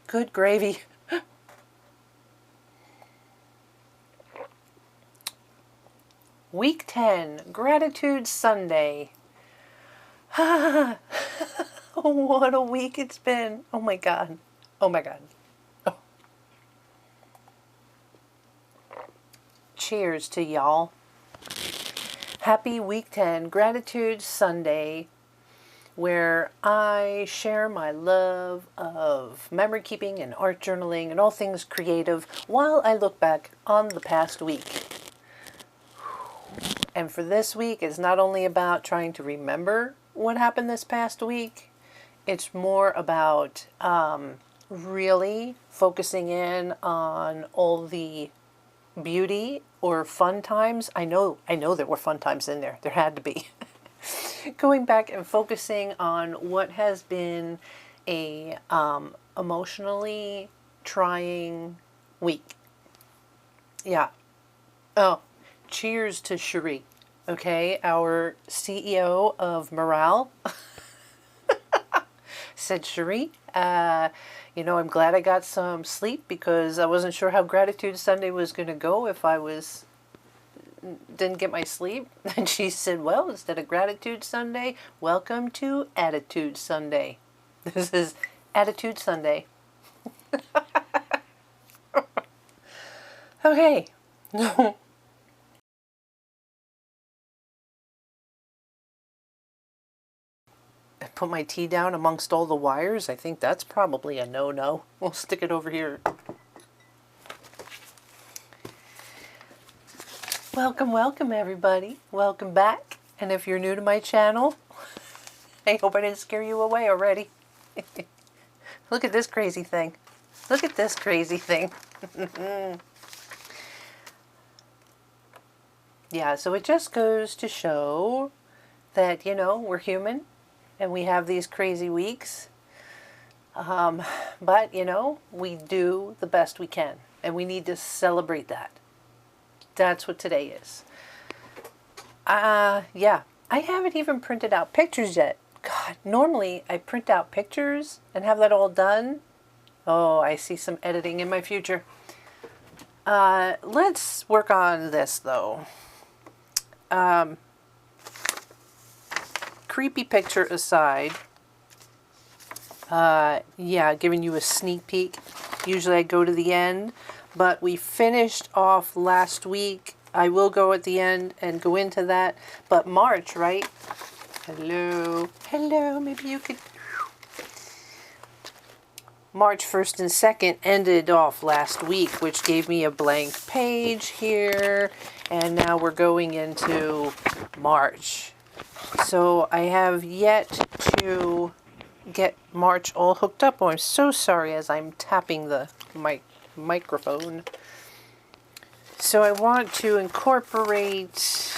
Good gravy. Week 10, Gratitude Sunday. Oh, what a week it's been. Oh my God. Oh my God. Oh. Cheers to y'all. Happy Week 10, Gratitude Sunday, where I share my love of memory keeping and art journaling and all things creative while I look back on the past week. And for this week, it's not only about trying to remember what happened this past week, it's more about really focusing in on all the beauty or fun times. I know there were fun times in there. There had to be. Going back and focusing on what has been a emotionally trying week. Yeah. Oh, cheers to Cherie. Okay, our CEO of Morale said, Cherie, I'm glad I got some sleep because I wasn't sure how Gratitude Sunday was going to go if I didn't get my sleep. And she said, well, instead of Gratitude Sunday, welcome to Attitude Sunday. This is Attitude Sunday. Okay. I put my tea down amongst all the wires. I think that's probably a no-no. We'll stick it over here. Welcome, welcome everybody. Welcome back. And if you're new to my channel, I hope I didn't scare you away already. Look at this crazy thing. Look at this crazy thing. Yeah, so it just goes to show that, we're human and we have these crazy weeks. But, we do the best we can and we need to celebrate that. That's what today is. Yeah, I haven't even printed out pictures yet. God, normally I print out pictures and have that all done. Oh, I see some editing in my future. Let's work on this though. Creepy picture aside. Yeah, giving you a sneak peek. Usually I go to the end, but we finished off last week. I will go at the end and go into that. But March, right? Hello. Hello, maybe you could... March 1st and 2nd ended off last week, which gave me a blank page here. And now we're going into March. So I have yet to get March all hooked up. Oh, I'm so sorry as I'm tapping the microphone. So I want to incorporate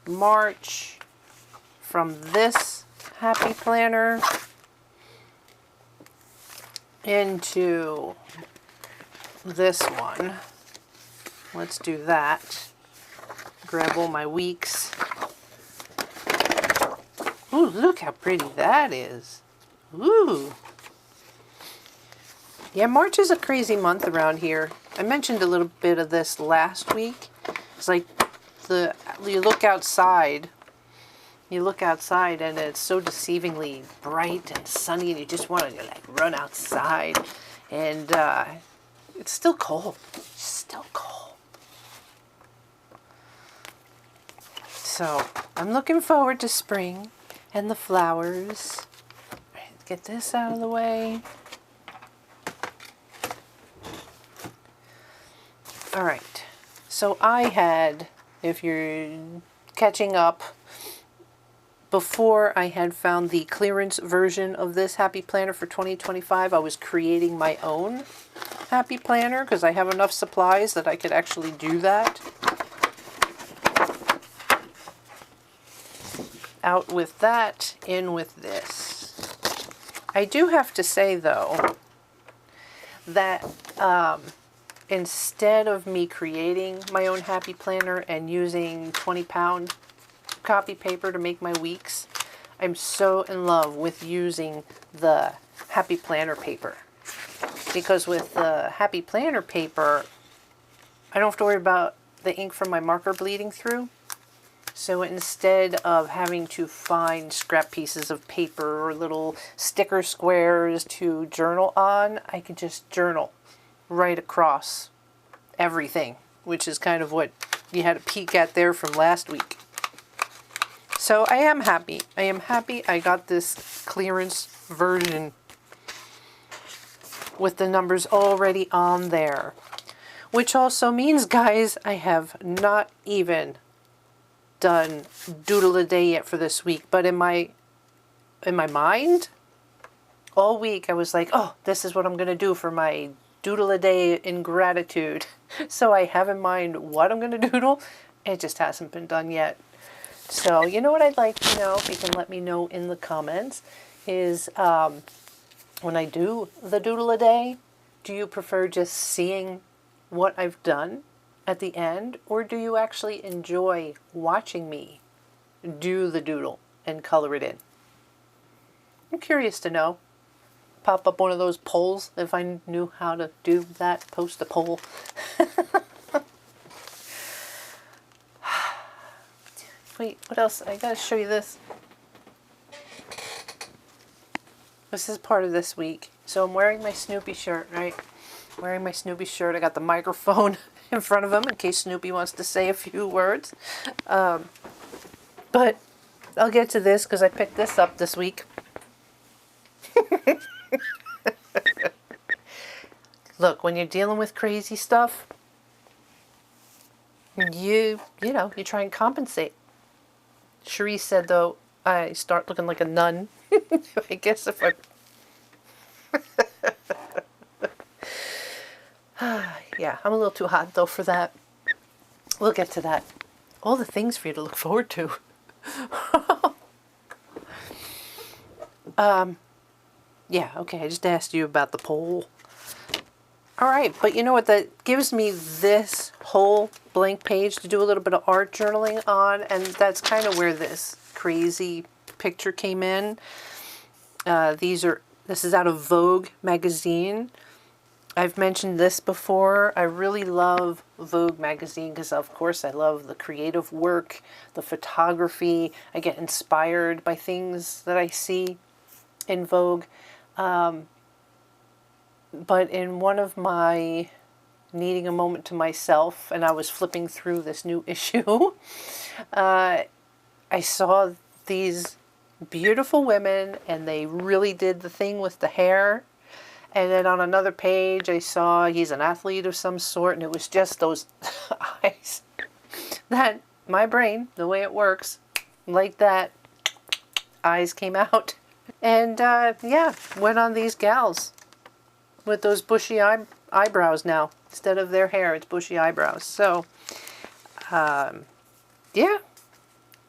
March from this happy planner into this one. Let's do that. Grab all my weeks. Ooh, look how pretty that is. Ooh. Yeah, March is a crazy month around here. I mentioned a little bit of this last week. It's like you look outside and it's so deceivingly bright and sunny and you just want to run outside. And it's still cold. It's still cold. So I'm looking forward to spring and the flowers. Get this out of the way. All right. So I had, if you're catching up, before I had found the clearance version of this Happy Planner for 2025, I was creating my own Happy Planner because I have enough supplies that I could actually do that. Out with that, in with this. I do have to say, though, that instead of me creating my own Happy Planner and using 20-pound copy paper to make my weeks, I'm so in love with using the Happy Planner paper. because with the Happy Planner paper, I don't have to worry about the ink from my marker bleeding through. So instead of having to find scrap pieces of paper or little sticker squares to journal on, I can just journal right across everything, which is kind of what you had a peek at there from last week. So I am happy. I am happy I got this clearance version with the numbers already on there. Which also means, guys, I have not even done Doodle a Day yet for this week. But in my mind, all week I was like, oh, this is what I'm going to do for my Doodle a Day in gratitude. So I have in mind what I'm going to doodle. It just hasn't been done yet. So you know what I'd like to know, if you can let me know in the comments, is when I do the Doodle a Day, do you prefer just seeing what I've done at the end, or do you actually enjoy watching me do the doodle and color it in? I'm curious to know. Pop up one of those polls if I knew how to do that. Post a poll. Wait, what else? I gotta show you this. This is part of this week. So I'm wearing my Snoopy shirt, right? Wearing my Snoopy shirt. I got the microphone in front of him in case Snoopy wants to say a few words. But I'll get to this because I picked this up this week. Look, when you're dealing with crazy stuff, you try and compensate. Cherie said, though, I start looking like a nun. I guess if I... Yeah, I'm a little too hot, though, for that. We'll get to that. All the things for you to look forward to. Yeah, okay, I just asked you about the poll. All right, but you know what? That gives me this whole blank page to do a little bit of art journaling on, and that's kind of where this crazy picture came in. This is out of Vogue magazine. I've mentioned this before. I really love Vogue magazine because, of course, I love the creative work, the photography. I get inspired by things that I see in Vogue. But in one of my needing a moment to myself, and I was flipping through this new issue, I saw these beautiful women, and they really did the thing with the hair. And then on another page, I saw he's an athlete of some sort, and it was just those eyes. That, my brain, the way it works, like that, eyes came out. And, yeah, went on these gals with those bushy eyebrows now. Instead of their hair, it's bushy eyebrows. So, yeah,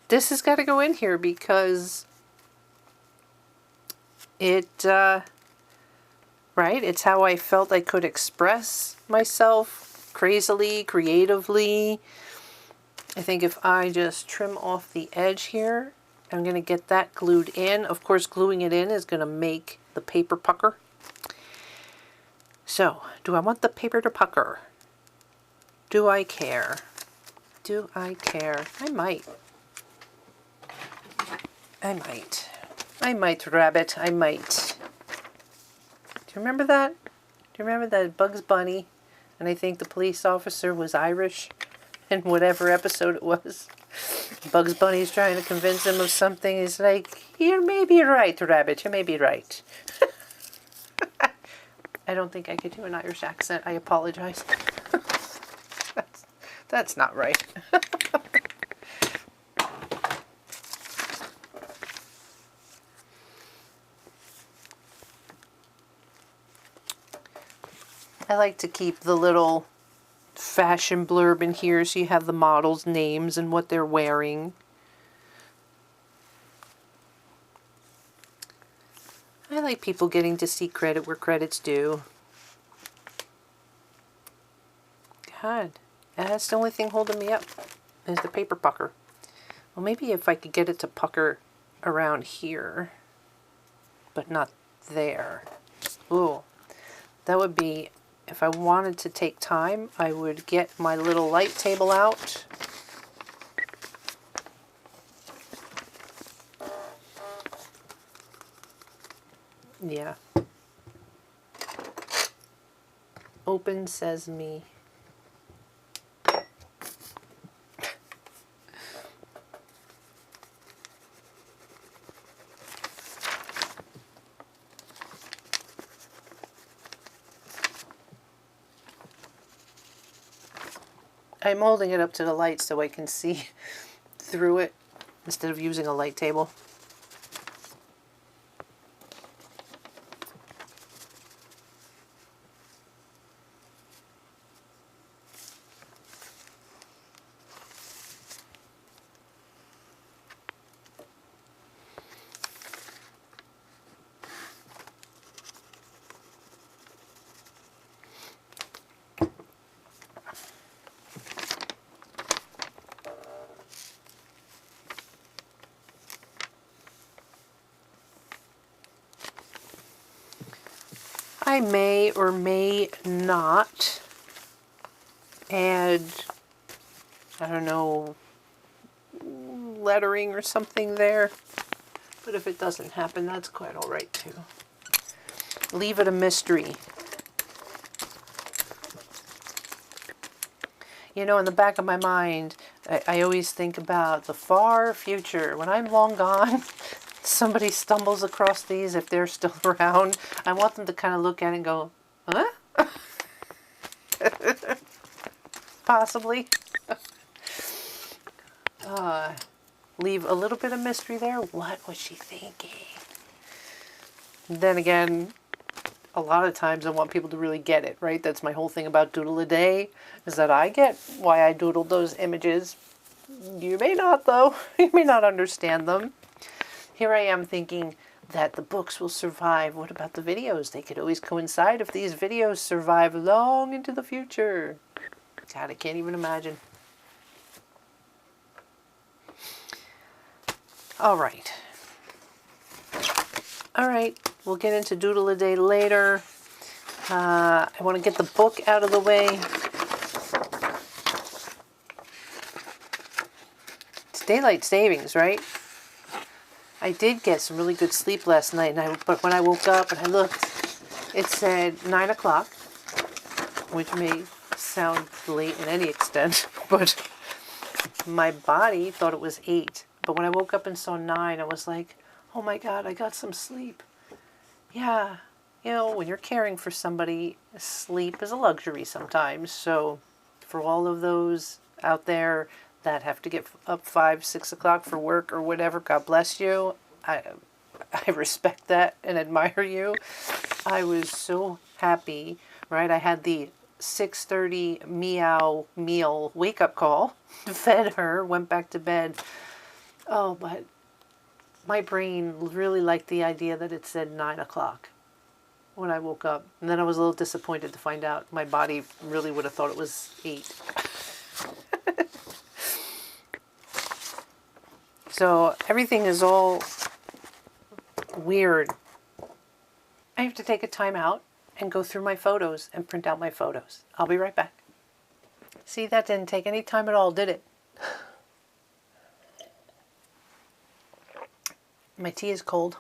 this has got to go in here because right, it's how I felt I could express myself crazily, creatively. I think if I just trim off the edge here, I'm going to get that glued in. Of course, gluing it in is going to make the paper pucker. So, do I want the paper to pucker? Do I care? Do I care? I might. I might. I might, rabbit. I might. Do you remember that? Do you remember that Bugs Bunny? And I think the police officer was Irish in whatever episode it was. Bugs Bunny's trying to convince him of something. He's like, you may be right, rabbit. You may be right. I don't think I could do an Irish accent. I apologize. That's not right. I like to keep the little fashion blurb in here so you have the models' names and what they're wearing. I like people getting to see credit where credit's due. God, that's the only thing holding me up is the paper pucker. Well, maybe if I could get it to pucker around here, but not there. Ooh, That would be, if I wanted to take time, I would get my little light table out. Yeah. Open sesame. I'm holding it up to the light so I can see through it instead of using a light table. I may or may not add, I don't know, lettering or something there. But if it doesn't happen, that's quite all right too. Leave it a mystery. You know, in the back of my mind, I always think about the far future. When I'm long gone, somebody stumbles across these, if they're still around, I want them to kind of look at it and go, huh? Possibly. Leave a little bit of mystery there. What was she thinking? Then again, a lot of times I want people to really get it, right? That's my whole thing about Doodle a Day, is that I get why I doodled those images. You may not, though. You may not understand them. Here I am thinking that the books will survive. What about the videos? They could always coincide if these videos survive long into the future. God, I can't even imagine. All right. All right, we'll get into Doodle a Day later. I want to get the book out of the way. It's daylight savings, right? I did get some really good sleep last night, but when I woke up and I looked, it said 9 o'clock, which may sound late in any extent, but my body thought it was 8. But when I woke up and saw 9, I was like, oh my God, I got some sleep. Yeah, you know, when you're caring for somebody, sleep is a luxury sometimes. So for all of those out there that have to get up 5, 6 o'clock for work or whatever, God bless you. I respect that and admire you. I was so happy, right? I had the 6:30 meow meal wake-up call, fed her, went back to bed. Oh, but my brain really liked the idea that it said 9 o'clock when I woke up. And then I was a little disappointed to find out my body really would have thought it was 8. So everything is all weird. I have to take a time out and go through my photos and print out my photos. I'll be right back. See, that didn't take any time at all, did it? My tea is cold.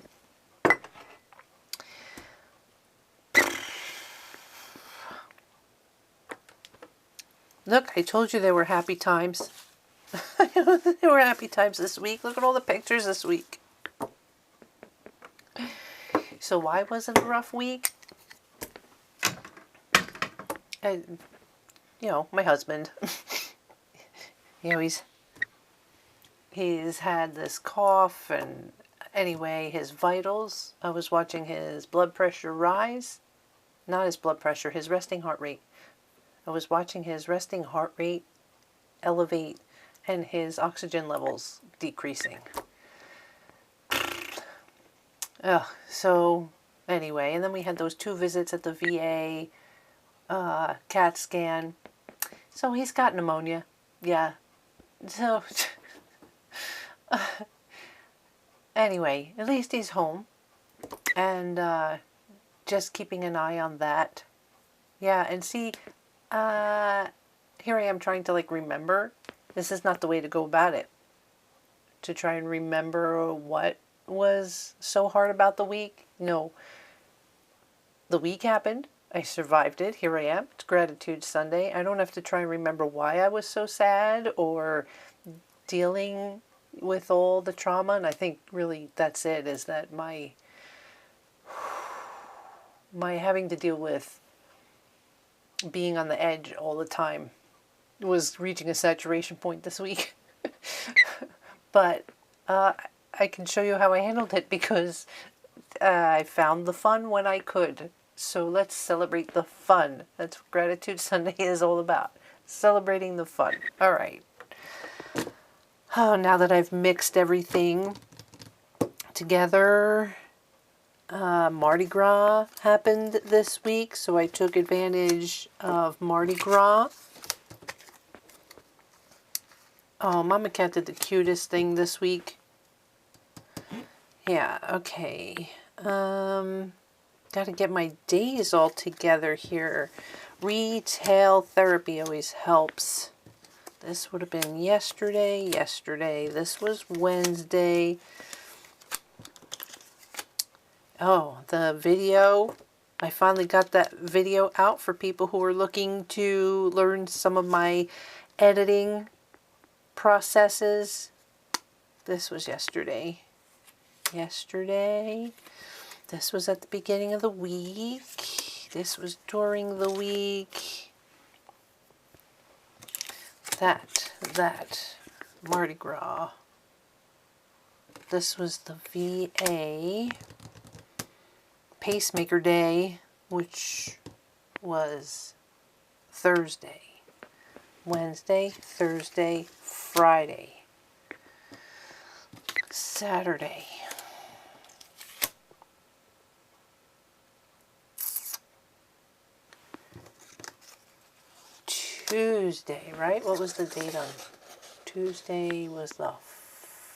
Look, I told you there were happy times. There were happy times this week. Look at all the pictures this week. So why was it a rough week? My husband. He's had this cough, and anyway, his vitals. I was watching his blood pressure rise. Not his blood pressure, his resting heart rate. I was watching his resting heart rate elevate and his oxygen levels decreasing. So anyway, and then we had those 2 visits at the VA, CAT scan. So he's got pneumonia. Yeah. So anyway, at least he's home, and just keeping an eye on that. Yeah, and see, here I am trying to like remember. This is not the way to go about it. To try and remember what was so hard about the week. No. The week happened. I survived it. Here I am. It's Gratitude Sunday. I don't have to try and remember why I was so sad or dealing with all the trauma. And I think really that's it, is that my having to deal with being on the edge all the time was reaching a saturation point this week. But I can show you how I handled it, because I found the fun when I could. So let's celebrate the fun. That's what Gratitude Sunday is all about. Celebrating the fun. All right. Oh, now that I've mixed everything together, Mardi Gras happened this week, so I took advantage of Mardi Gras. Oh, Mama Cat did the cutest thing this week. Yeah, okay. Gotta get my days all together here. Retail therapy always helps. This would have been yesterday. This was Wednesday. Oh, the video. I finally got that video out for people who are looking to learn some of my editing processes. This was yesterday. This was at the beginning of the week. This was during the week. That. Mardi Gras. This was the VA Pacemaker Day, which was Thursday. Wednesday, Thursday, Friday, Saturday. Tuesday, right? What was the date on? Tuesday was the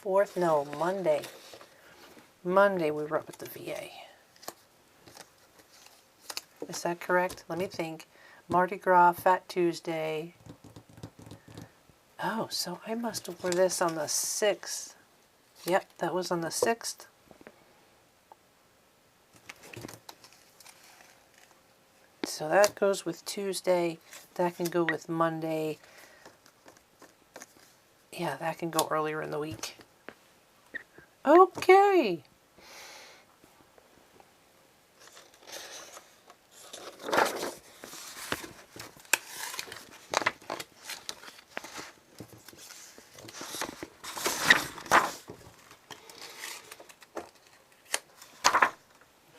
4th? No, Monday. Monday we were up at the VA. Is that correct? Let me think. Mardi Gras, Fat Tuesday. Oh, so I must have wore this on the 6th. Yep, that was on the 6th. So that goes with Tuesday. That can go with Monday. Yeah, that can go earlier in the week. Okay.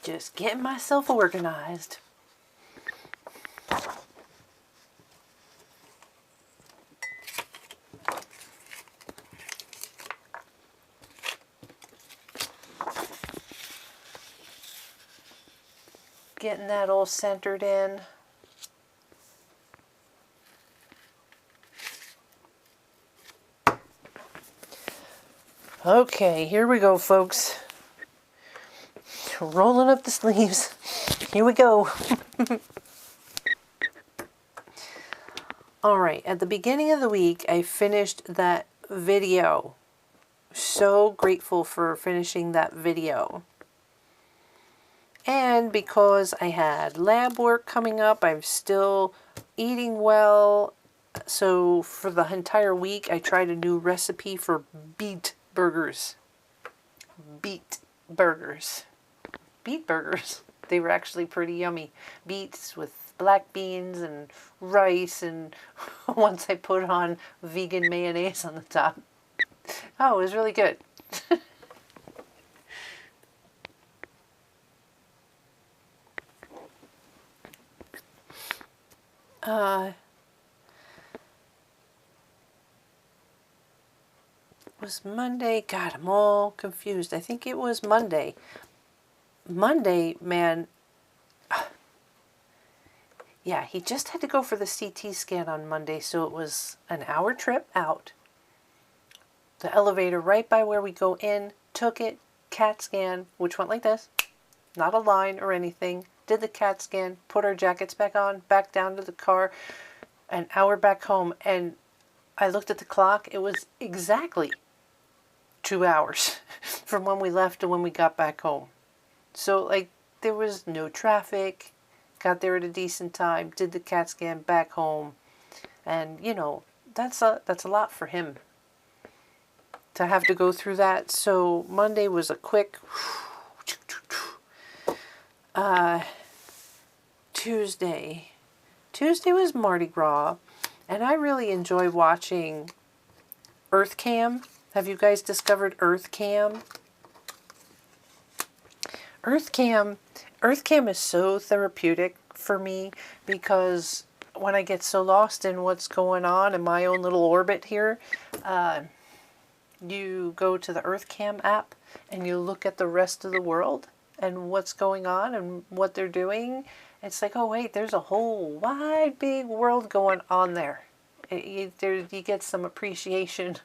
Just getting myself organized. Getting that all centered in. Okay, here we go, folks. Rolling up the sleeves. Here we go. All right, at the beginning of the week, I finished that video. So grateful for finishing that video. And because I had lab work coming up, I'm still eating well. So for the entire week, I tried a new recipe for beet burgers. Beet burgers. They were actually pretty yummy. Beets with black beans and rice, and once I put on vegan mayonnaise on the top. Oh, it was really good. Was Monday? God, I'm all confused. I think it was Monday. Monday, man. Yeah, he just had to go for the CT scan on Monday, so it was an hour trip out. The elevator right by where we go in, took it, CAT scan, which went like this. Not a line or anything. did the CAT scan, put our jackets back on, back down to the car, an hour back home, and I looked at the clock. It was exactly 2 hours from when we left to when we got back home. So, like, there was no traffic, got there at a decent time, did the CAT scan, back home, and, you know, that's a lot for him to have to go through that. So Monday was a quick Tuesday was Mardi Gras, and I really enjoy watching Earth Cam. Have you guys discovered Earth Cam? Earth Cam is so therapeutic for me, because when I get so lost in what's going on in my own little orbit here, you go to the Earth Cam app and you look at the rest of the world and what's going on and what they're doing. It's like, oh wait, there's a whole wide big world going on there. You get some appreciation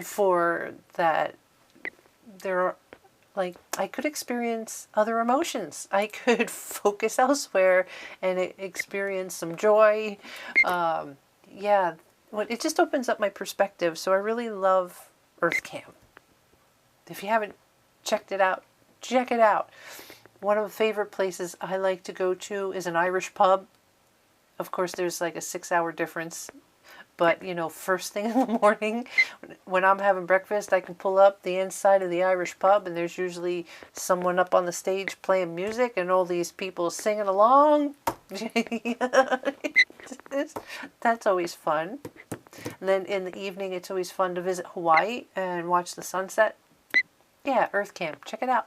for that. There are, like, I could experience other emotions. I could focus elsewhere and experience some joy. Yeah, it just opens up my perspective. So I really love Earth Cam. If you haven't checked it out, check it out. One of the favorite places I like to go to is an Irish pub. Of course, there's like a 6-hour difference. But, you know, first thing in the morning, when I'm having breakfast, I can pull up the inside of the Irish pub, and there's usually someone up on the stage playing music and all these people singing along. That's always fun. And then in the evening, it's always fun to visit Hawaii and watch the sunset. Yeah, Earth Cam. Check it out.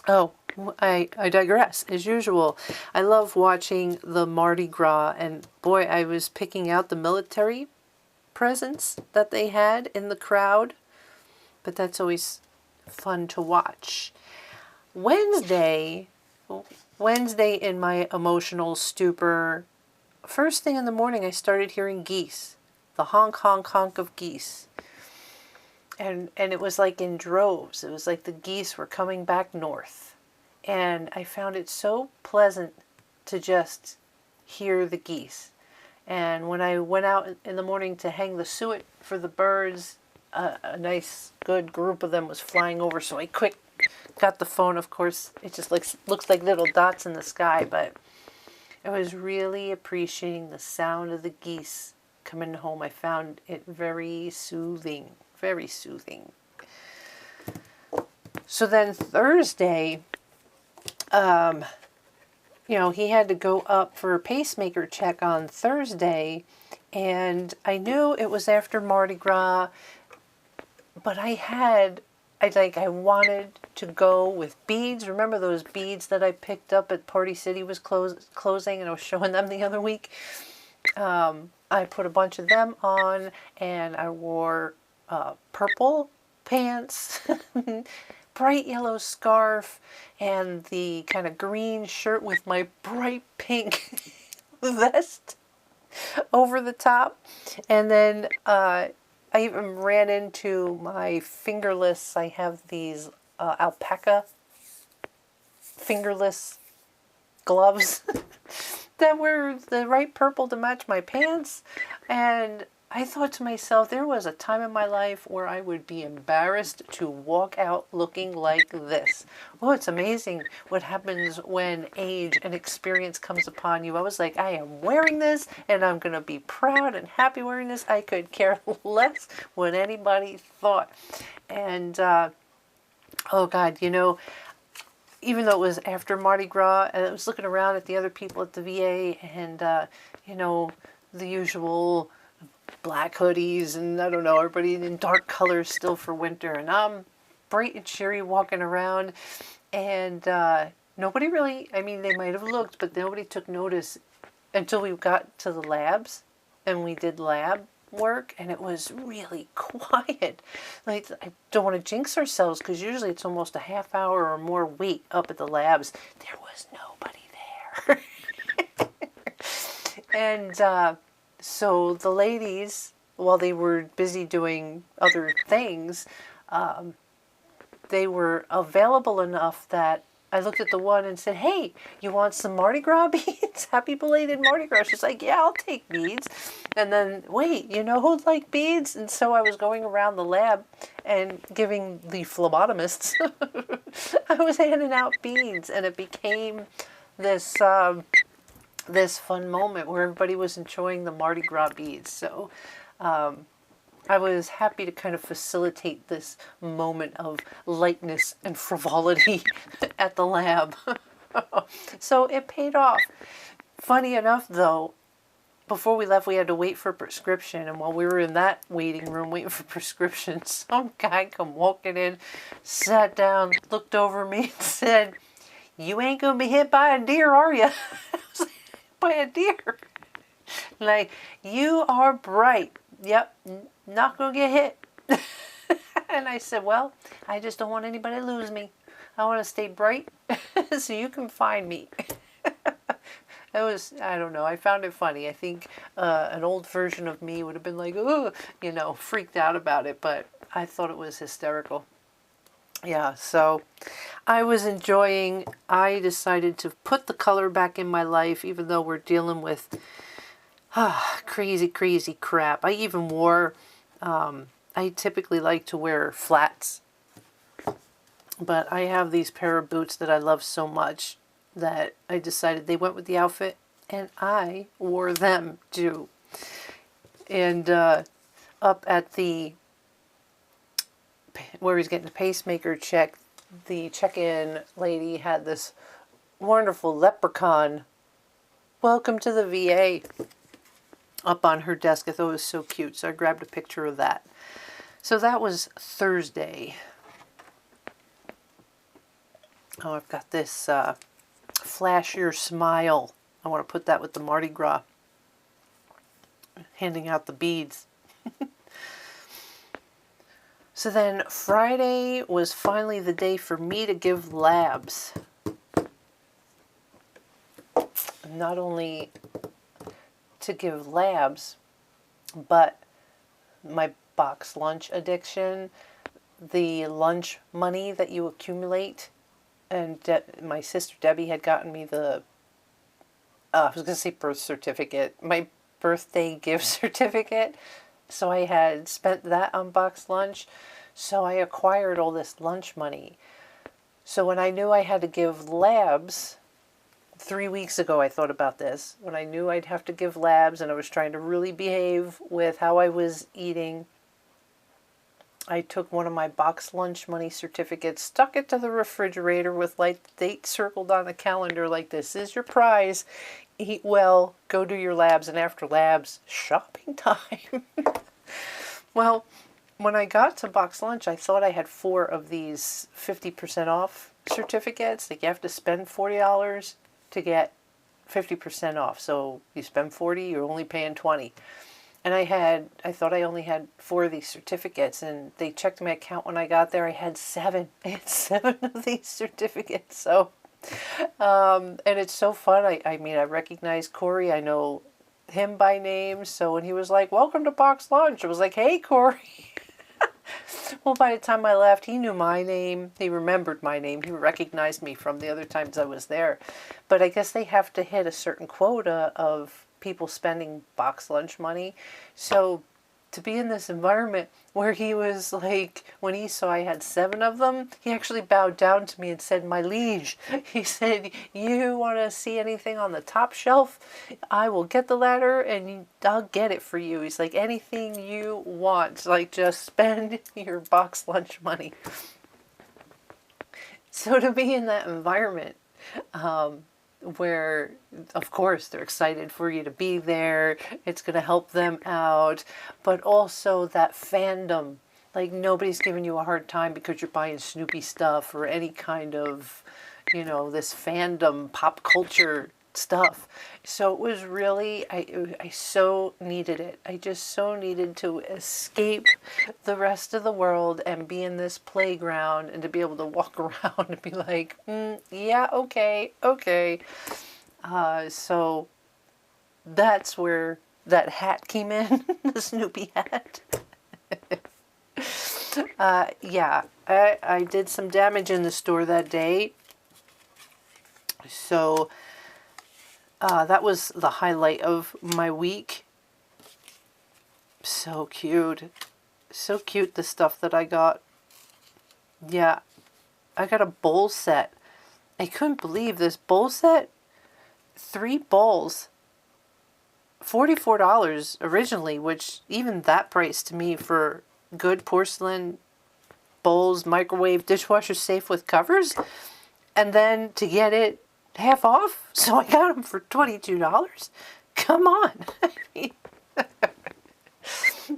Oh, I digress, as usual. I love watching the Mardi Gras, and boy, I was picking out the military presence that they had in the crowd, but that's always fun to watch. Wednesday in my emotional stupor, first thing in the morning I started hearing geese, the honk, honk, honk of geese. And it was like in droves. It was like the geese were coming back north. And I found it so pleasant to just hear the geese. And when I went out in the morning to hang the suet for the birds, a nice, good group of them was flying over. So I quick got the phone. Of course, it just looks like little dots in the sky. But I was really appreciating the sound of the geese coming home. I found it very soothing. Very soothing. So then Thursday, you know, he had to go up for a pacemaker check on Thursday, and I knew it was after Mardi Gras, but I wanted to go with beads. Remember those beads that I picked up at Party City was closing, and I was showing them the other week? I put a bunch of them on, and I wore purple pants, bright yellow scarf, and the kind of green shirt with my bright pink vest over the top. And then I even ran into my fingerless. I have these alpaca fingerless gloves that were the right purple to match my pants. And I thought to myself, there was a time in my life where I would be embarrassed to walk out looking like this. Oh, it's amazing what happens when age and experience comes upon you. I was like, I am wearing this, and I'm going to be proud and happy wearing this. I could care less what anybody thought. And, oh God, you know, even though it was after Mardi Gras, and I was looking around at the other people at the VA, and, you know, the usual black hoodies, and I don't know, everybody in dark colors still for winter, and I'm bright and cheery walking around, and nobody really, I mean, they might have looked, but nobody took notice until we got to the labs, and we did lab work, and it was really quiet. Like, I don't want to jinx ourselves, because usually it's almost a half hour or more wait up at the labs. There was nobody there. And so the ladies, while they were busy doing other things, they were available enough that I looked at the one and said, hey, you want some Mardi Gras beads? Happy belated Mardi Gras. She's like, yeah, I'll take beads. And then, wait, you know who'd like beads? And so I was going around the lab and giving the phlebotomists, I was handing out beads, and it became this this fun moment where everybody was enjoying the Mardi Gras beads. So I was happy to kind of facilitate this moment of lightness and frivolity at the lab. So it paid off. Funny enough, though, before we left, we had to wait for a prescription. And while we were in that waiting room waiting for prescriptions, some guy come walking in, sat down, looked over me and said, you ain't going to be hit by a deer, are you? I was like, by a deer? Like, you are bright. Yep, not going to get hit. And I said, well, I just don't want anybody to lose me. I want to stay bright so you can find me. It was, I don't know, I found it funny. I think an old version of me would have been like, oh, you know, freaked out about it, but I thought it was hysterical. Yeah, so I was enjoying, I decided to put the color back in my life, even though we're dealing with crazy, crazy crap. I even wore, I typically like to wear flats, but I have these pair of boots that I love so much that I decided they went with the outfit, and I wore them too. And up at the, where he's getting the pacemaker check, the check-in lady had this wonderful leprechaun, welcome to the VA, up on her desk. I thought it was so cute, so I grabbed a picture of that. So that was Thursday. Oh, I've got this Flash Your Smile. I want to put that with the Mardi Gras. Handing out the beads. So then Friday was finally the day for me to give labs. Not only to give labs, but my box lunch addiction, the lunch money that you accumulate. And my sister Debbie had gotten me the, I was going to say birth certificate, my birthday gift certificate. So I had spent that on box lunch. So I acquired all this lunch money. So when I knew I had to give labs, 3 weeks ago I thought about this. When I knew I'd have to give labs and I was trying to really behave with how I was eating, I took one of my box lunch money certificates, stuck it to the refrigerator with like the date circled on the calendar like this is your prize. Eat well, go do your labs, and after labs, shopping time. Well, when I got to box lunch, I thought I had 4 of these 50% off certificates. Like you have to spend $40 to get 50% off. So you spend 40, you're only paying 20. And I thought I only had 4 of these certificates, and they checked my account when I got there. I had 7. I had 7 of these certificates. So, and it's so fun. I mean, I recognize Corey. I know him by name. So when he was like, welcome to box lunch, I was like, hey, Corey. Well, by the time I left, he knew my name. He remembered my name. He recognized me from the other times I was there. But I guess they have to hit a certain quota of people spending box lunch money. So to be in this environment where he was like, when he saw I had 7 of them, he actually bowed down to me and said, my liege, he said, you want to see anything on the top shelf? I will get the ladder and I'll get it for you. He's like, anything you want, like just spend your box lunch money. So to be in that environment, where, of course, they're excited for you to be there. It's going to help them out. But also that fandom. Like, nobody's giving you a hard time because you're buying Snoopy stuff or any kind of, you know, this fandom, pop culture stuff. So it was really, I so needed it. I just so needed to escape the rest of the world and be in this playground and to be able to walk around and be like, yeah, okay. So that's where that hat came in, the Snoopy hat. Yeah, I did some damage in the store that day. So that was the highlight of my week. So cute. So cute, the stuff that I got. Yeah, I got a bowl set. I couldn't believe this bowl set. 3 bowls. $44 originally, which even that price to me for good porcelain bowls, microwave, dishwasher safe with covers. And then to get it half off, so I got them for $22. Come on. I mean,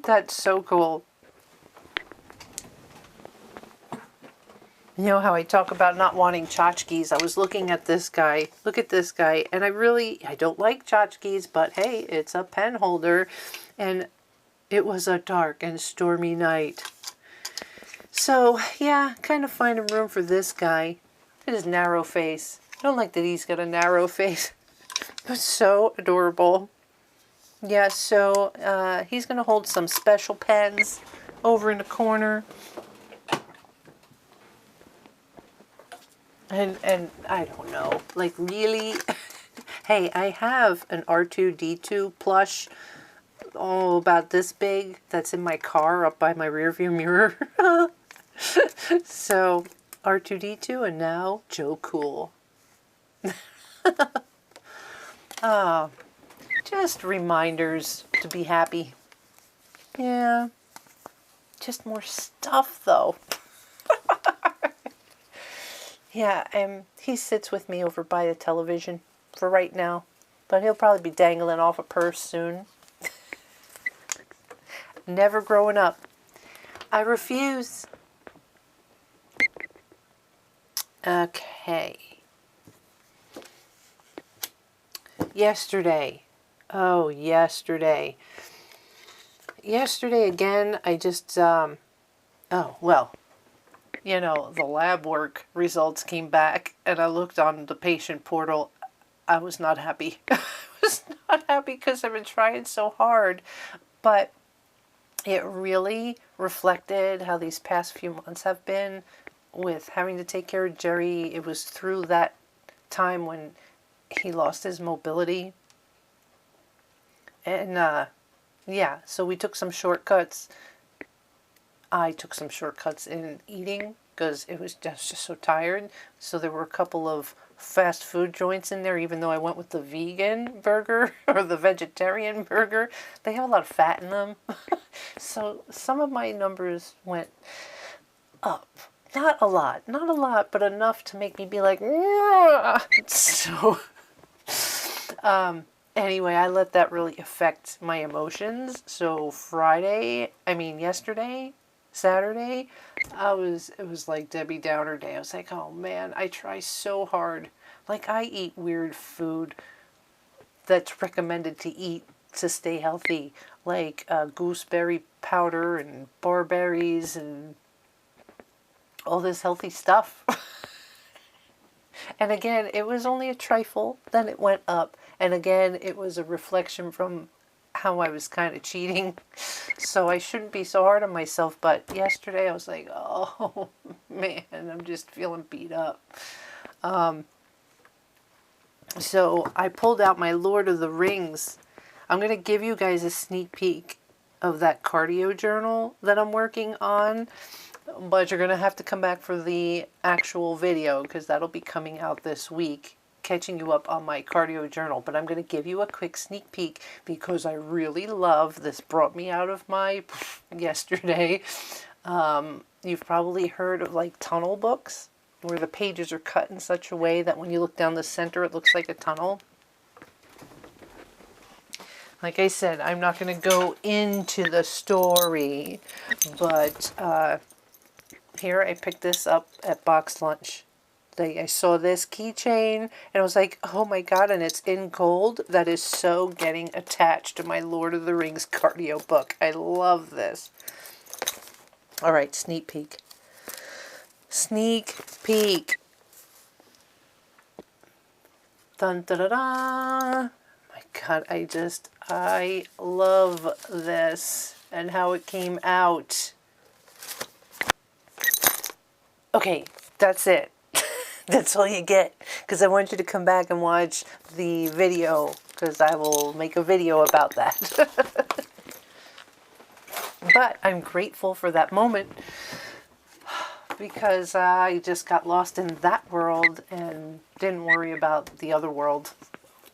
that's so cool. You know how I talk about not wanting tchotchkes? I was looking at this guy. Look at this guy. And I don't like tchotchkes, but hey, it's a pen holder. And it was a dark and stormy night. So, yeah, kind of finding room for this guy. Look at his narrow face. I don't like that he's got a narrow face. But so adorable. Yeah, so he's going to hold some special pens over in the corner. And I don't know, like really, hey, I have an R2-D2 plush, oh, about this big, that's in my car up by my rearview mirror. So, R2-D2 and now Joe Cool. Just reminders to be happy. Yeah, just more stuff though. Yeah, he sits with me over by the television for right now. But he'll probably be dangling off a purse soon. Never growing up. I refuse. Okay. Yesterday. Oh, yesterday. Yesterday again, I just, oh, well. You know, the lab work results came back and I looked on the patient portal. I was not happy. I was not happy because I've been trying so hard. But it really reflected how these past few months have been with having to take care of Jerry. It was through that time when he lost his mobility. And, yeah, so we took some shortcuts. I took some shortcuts in eating because I was just so tired. So there were a couple of fast food joints in there, even though I went with the vegan burger or the vegetarian burger. They have a lot of fat in them. So some of my numbers went up. Not a lot, but enough to make me be like, "Ugh." So, anyway, I let that really affect my emotions. So yesterday, Saturday, it was like Debbie Downer day. I was like, oh man, I try so hard. Like I eat weird food that's recommended to eat to stay healthy, like gooseberry powder and barberries and all this healthy stuff. And again, it was only a trifle, then it went up. And again, it was a reflection from how I was kind of cheating. So I shouldn't be so hard on myself. But yesterday I was like, oh man, I'm just feeling beat up. So I pulled out my Lord of the Rings. I'm going to give you guys a sneak peek of that cardio journal that I'm working on. But you're going to have to come back for the actual video because that'll be coming out this week, catching you up on my cardio journal. But I'm going to give you a quick sneak peek because I really love this. Brought me out of my yesterday. You've probably heard of like tunnel books where the pages are cut in such a way that when you look down the center it looks like a tunnel. Like I said, I'm not going to go into the story, but here I picked this up at Box Lunch. I saw this keychain and I was like, oh my god, and it's in gold. That is so getting attached to my Lord of the Rings cardio book. I love this. All right, sneak peek. Sneak peek. Dun da da da. My god, I love this and how it came out. Okay, that's it. That's all you get, because I want you to come back and watch the video, because I will make a video about that. But I'm grateful for that moment, because I just got lost in that world and didn't worry about the other world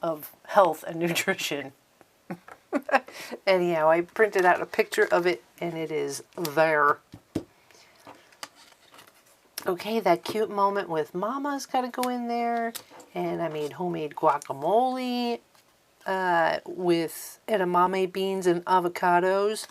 of health and nutrition. Anyhow, I printed out a picture of it, and it is there. Okay, that cute moment with Mama's got to go in there. And I made homemade guacamole with edamame beans and avocados.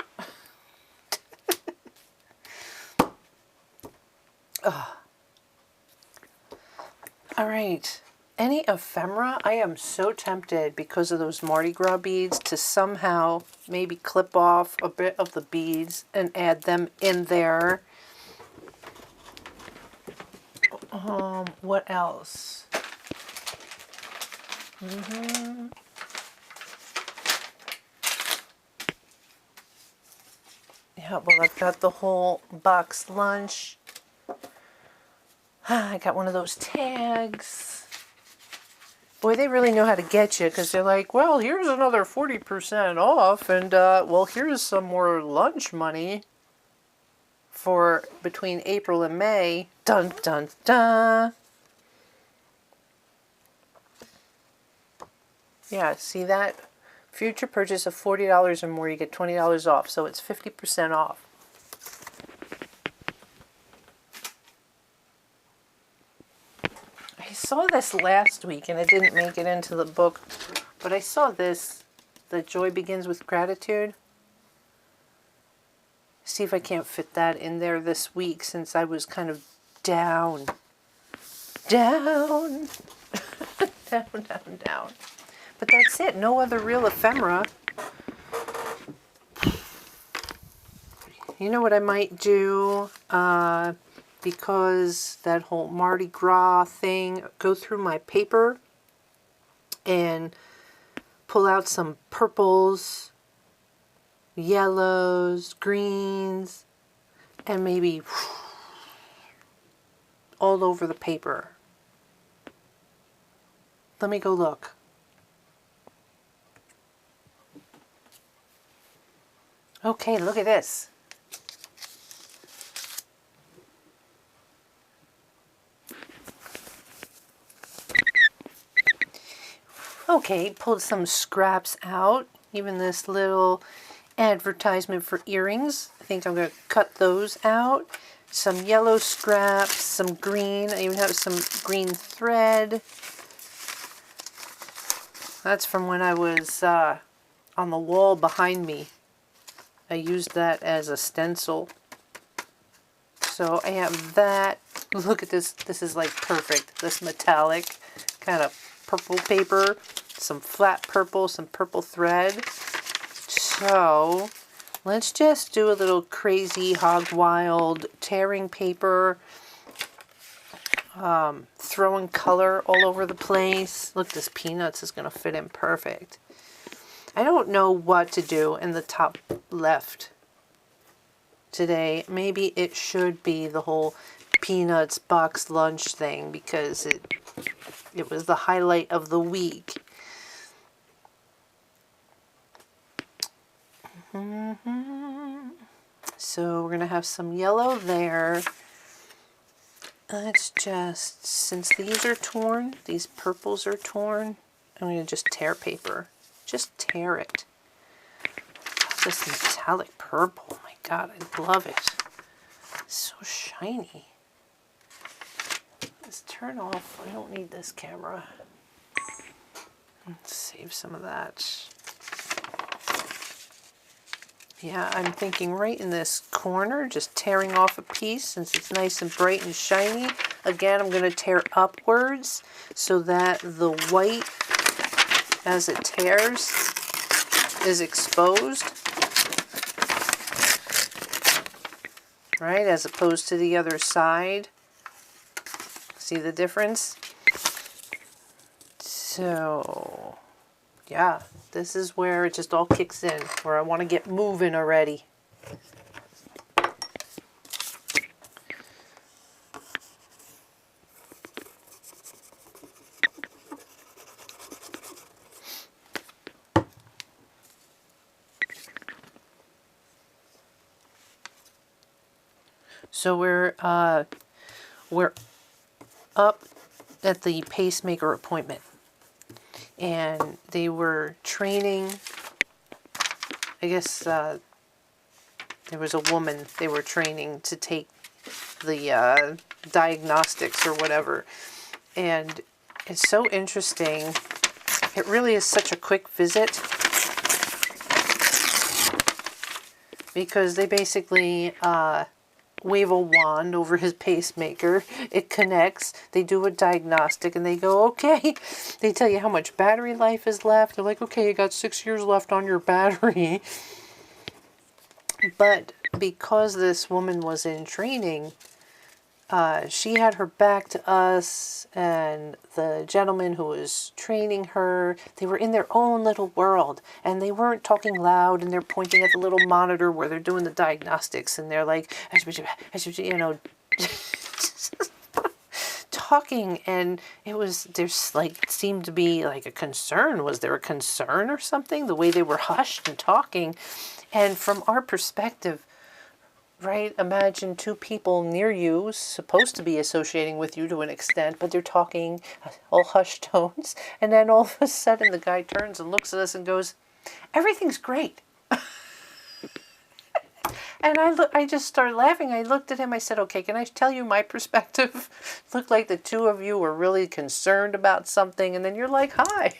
All right. Any ephemera? I am so tempted because of those Mardi Gras beads to somehow maybe clip off a bit of the beads and add them in there. What else? Yeah, well, I've got the whole box lunch. I got one of those tags. Boy, they really know how to get you, because they're like, well, here's another 40% off, and, well, here's some more lunch money for between April and May. Dun, dun, dun. Yeah, see that? Future purchase of $40 or more, you get $20 off, so it's 50% off. I saw this last week, and it didn't make it into the book, but I saw this, that joy begins with gratitude. See if I can't fit that in there this week, since I was kind of down. Down. Down, down, down. But that's it. No other real ephemera. You know what I might do? Because that whole Mardi Gras thing, go through my paper and pull out some purples, yellows, greens, and maybe all over the paper. Let me go look. Okay, look at this. Okay, pulled some scraps out. Even this little advertisement for earrings. I think I'm going to cut those out. Some yellow scraps, some green. I even have some green thread. That's from when I was on the wall behind me. I used that as a stencil. So I have that. Look at this. This is like perfect. This metallic kind of purple paper. Some flat purple, some purple thread. So let's just do a little crazy hog wild tearing paper. Throwing color all over the place. Look, this peanuts is going to fit in perfect. I don't know what to do in the top left today. Maybe it should be the whole peanuts box lunch thing, because it was the highlight of the week. So we're going to have some yellow there. Let's just, since these are torn, these purples are torn, I'm going to just tear paper. Just tear it. This metallic purple, oh my God, I love it. It's so shiny. Let's turn off, I don't need this camera. Let's save some of that. Yeah, I'm thinking right in this corner, just tearing off a piece since it's nice and bright and shiny. Again, I'm going to tear upwards so that the white, as it tears, is exposed. Right, as opposed to the other side. See the difference? So, yeah, this is where it just all kicks in, where I want to get moving already. So we're up at the pacemaker appointment, and they were training. I guess there was a woman they were training to take the diagnostics or whatever, and it's so interesting. It really is such a quick visit because they basically wave a wand over his pacemaker. It connects. They do a diagnostic and they go, okay. They tell you how much battery life is left. They're like, okay, you got 6 years left on your battery. But because this woman was in training, she had her back to us, and the gentleman who was training her, they were in their own little world, and they weren't talking loud, and they're pointing at the little monitor where they're doing the diagnostics, and they're like, you know, talking, and it was, there's like, seemed to be like a concern. Was there a concern or something? The way they were hushed and talking, and from our perspective, right? Imagine two people near you, supposed to be associating with you to an extent, but they're talking all hushed tones. And then all of a sudden the guy turns and looks at us and goes, everything's great. And I just started laughing. I looked at him. I said, okay, can I tell you my perspective? Looked like the two of you were really concerned about something. And then you're like, hi.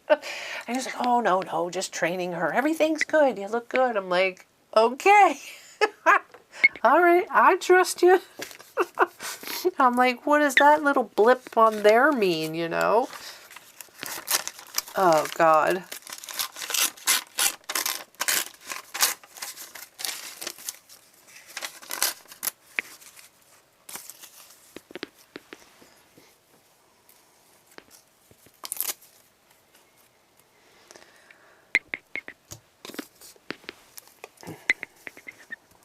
And he's like, oh, no, just training her. Everything's good. You look good. I'm like, okay. All right, I trust you. I'm like, what does that little blip on there mean, you know? Oh, God.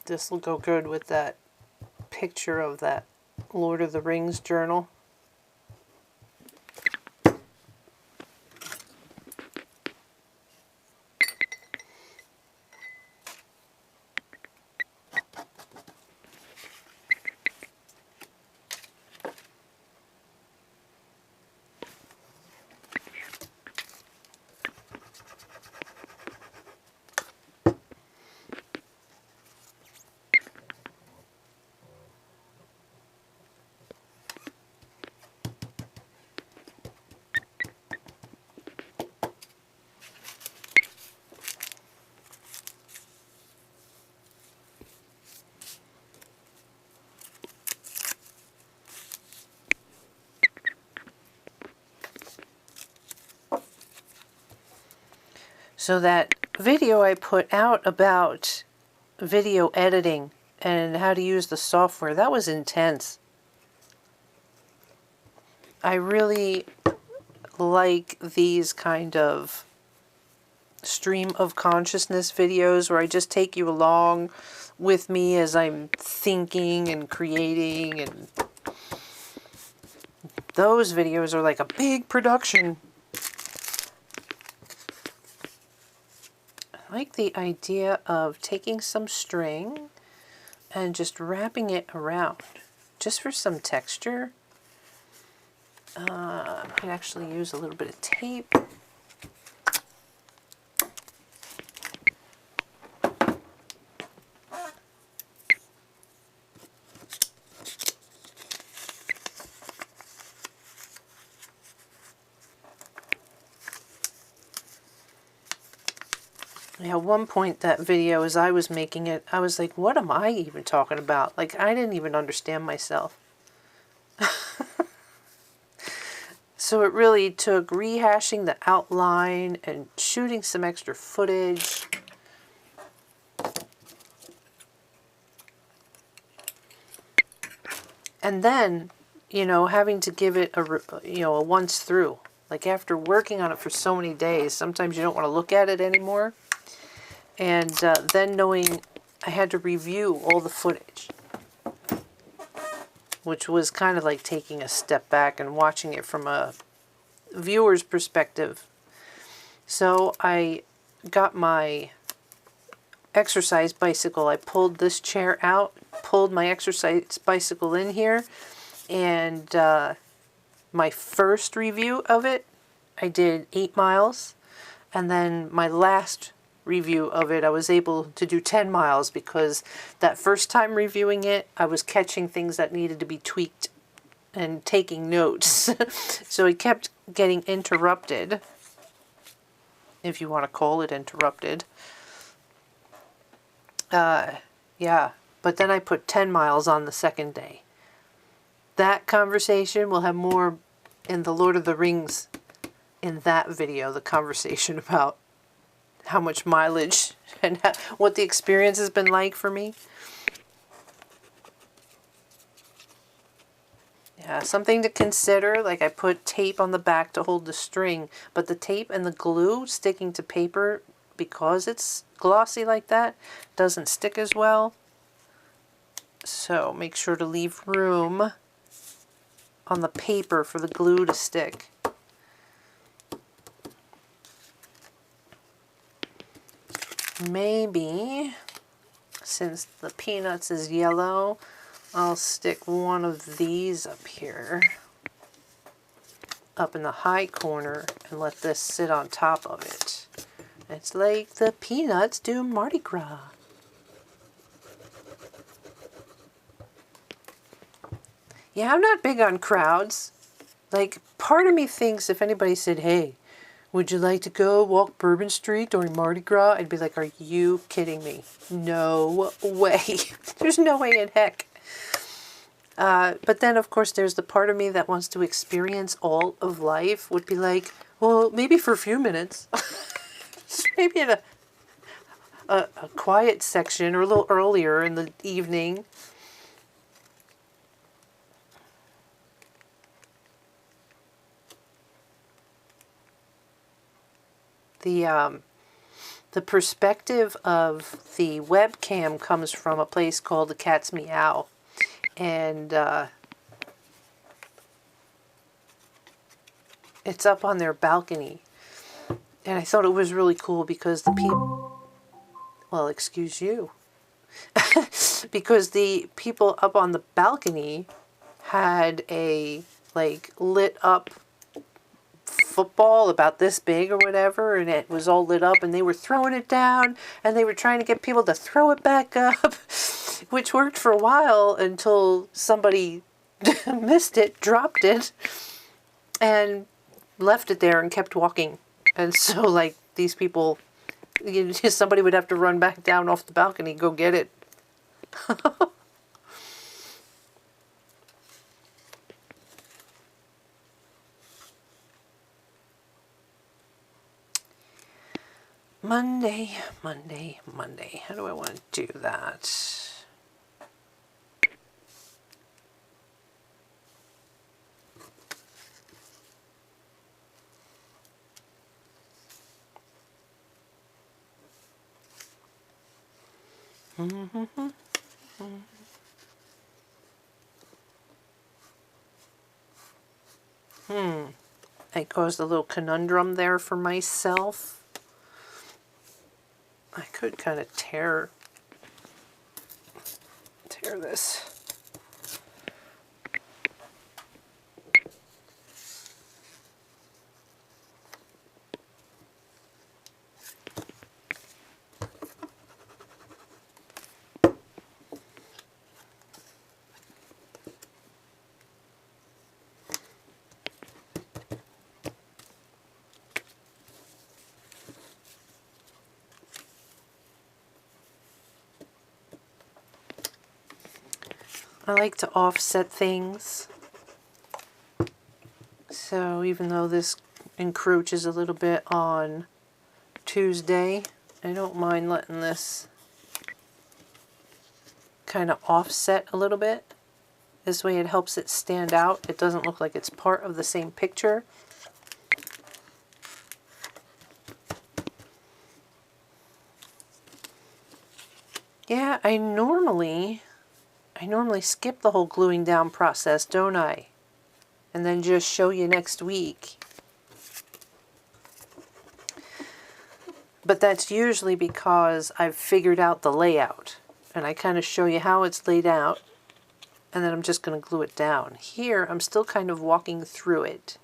This will go good with that picture of that Lord of the Rings journal. So that video I put out about video editing and how to use the software, that was intense. I really like these kind of stream of consciousness videos where I just take you along with me as I'm thinking and creating, and those videos are like a big production. I like the idea of taking some string and just wrapping it around just for some texture. I can actually use a little bit of tape. Yeah, at one point that video, as I was making it, I was like, what am I even talking about? Like, I didn't even understand myself. So it really took rehashing the outline and shooting some extra footage. And then, you know, having to give it a once through. Like, after working on it for so many days, sometimes you don't want to look at it anymore. And then knowing I had to review all the footage, which was kind of like taking a step back and watching it from a viewer's perspective. So I got my exercise bicycle. I pulled this chair out pulled my exercise bicycle in here, and my first review of it, I did 8 miles, and then my last review of it, I was able to do 10 miles because that first time reviewing it, I was catching things that needed to be tweaked and taking notes. So it kept getting interrupted, if you want to call it interrupted. Yeah, but then I put 10 miles on the second day. That conversation, will have more in the Lord of the Rings in that video, the conversation about how much mileage and what the experience has been like for me. Yeah, something to consider, like I put tape on the back to hold the string, but the tape and the glue sticking to paper, because it's glossy like that, doesn't stick as well. So make sure to leave room on the paper for the glue to stick. Maybe, since the peanuts is yellow, I'll stick one of these up here, up in the high corner, and let this sit on top of it. It's like the peanuts do Mardi Gras. Yeah, I'm not big on crowds. Like, part of me thinks if anybody said, hey, would you like to go walk Bourbon Street during Mardi Gras? I'd be like, are you kidding me? No way. There's no way in heck. But then, of course, there's the part of me that wants to experience all of life. Would be like, well, maybe for a few minutes. Maybe in a quiet section or a little earlier in the evening. The perspective of the webcam comes from a place called the Cat's Meow, and it's up on their balcony, and I thought it was really cool because the people, well, excuse you, because the people up on the balcony had a like lit up football about this big or whatever, and it was all lit up, and they were throwing it down, and they were trying to get people to throw it back up, which worked for a while until somebody missed it, dropped it, and left it there and kept walking. And so, like, these people, somebody would have to run back down off the balcony, go get it. Monday, Monday, Monday. How do I want to do that? I caused a little conundrum there for myself. I could kind of tear this. I like to offset things, so even though this encroaches a little bit on Tuesday, I don't mind letting this kind of offset a little bit. This way it helps it stand out. It doesn't look like it's part of the same picture. Yeah, I normally skip the whole gluing down process, don't I? And then just show you next week. But that's usually because I've figured out the layout. And I kind of show you how it's laid out, and then I'm just going to glue it down. Here, I'm still kind of walking through it.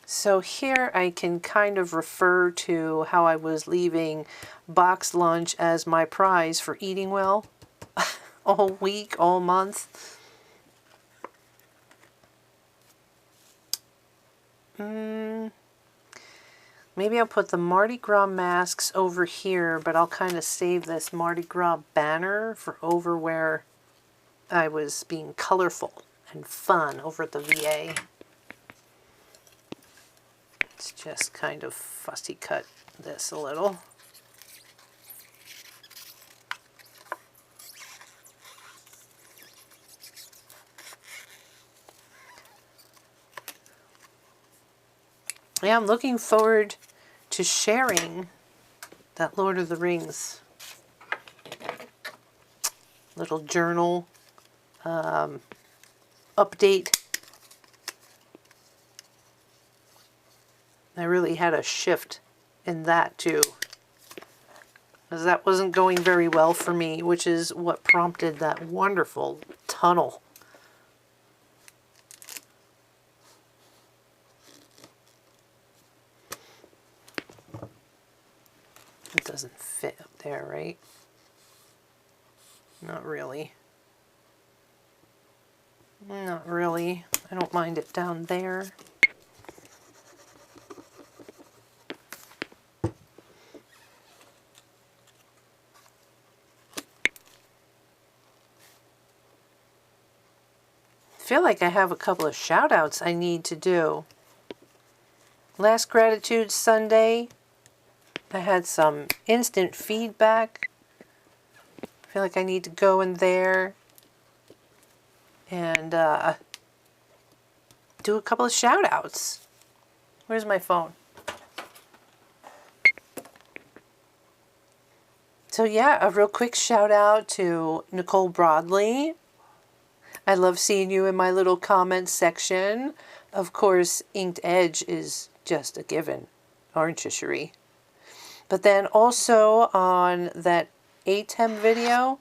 So here I can kind of refer to how I was leaving box lunch as my prize for eating well all week, all month. Maybe I'll put the Mardi Gras masks over here, but I'll kind of save this Mardi Gras banner for over where I was being colorful and fun over at the VA. Let's just kind of fussy cut this a little. Yeah, I'm looking forward to sharing that Lord of the Rings little journal update. I really had a shift in that too, because that wasn't going very well for me, which is what prompted that wonderful tunnel. It doesn't fit up there, right? Not really. Not really. I don't mind it down there. I feel like I have a couple of shout outs I need to do. Last Gratitude Sunday, I had some instant feedback. I feel like I need to go in there and do a couple of shout outs. Where's my phone? So yeah, a real quick shout out to Nicole Broadley. I love seeing you in my little comments section. Of course, Inked Edge is just a given, aren't you, Cherie? But then also on that ATEM video,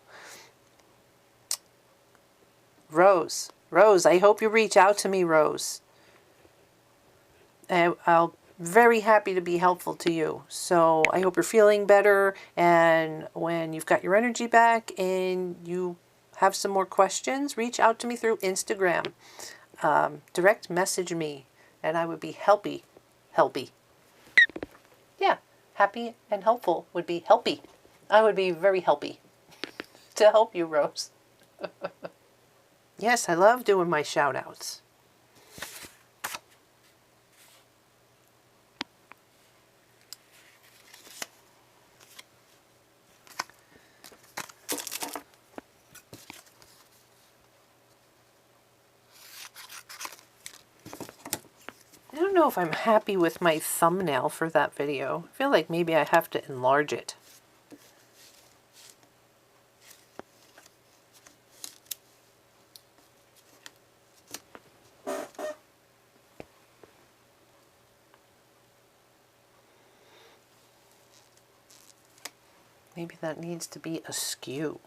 Rose, I hope you reach out to me, Rose. I'll very happy to be helpful to you. So I hope you're feeling better, and when you've got your energy back and you have some more questions, reach out to me through Instagram. Direct message me, and I would be helpy. Yeah, happy and helpful would be helpy. I would be very helpy to help you, Rose. Yes, I love doing my shout outs. I don't know if I'm happy with my thumbnail for that video. I feel like maybe I have to enlarge it. Maybe that needs to be askew.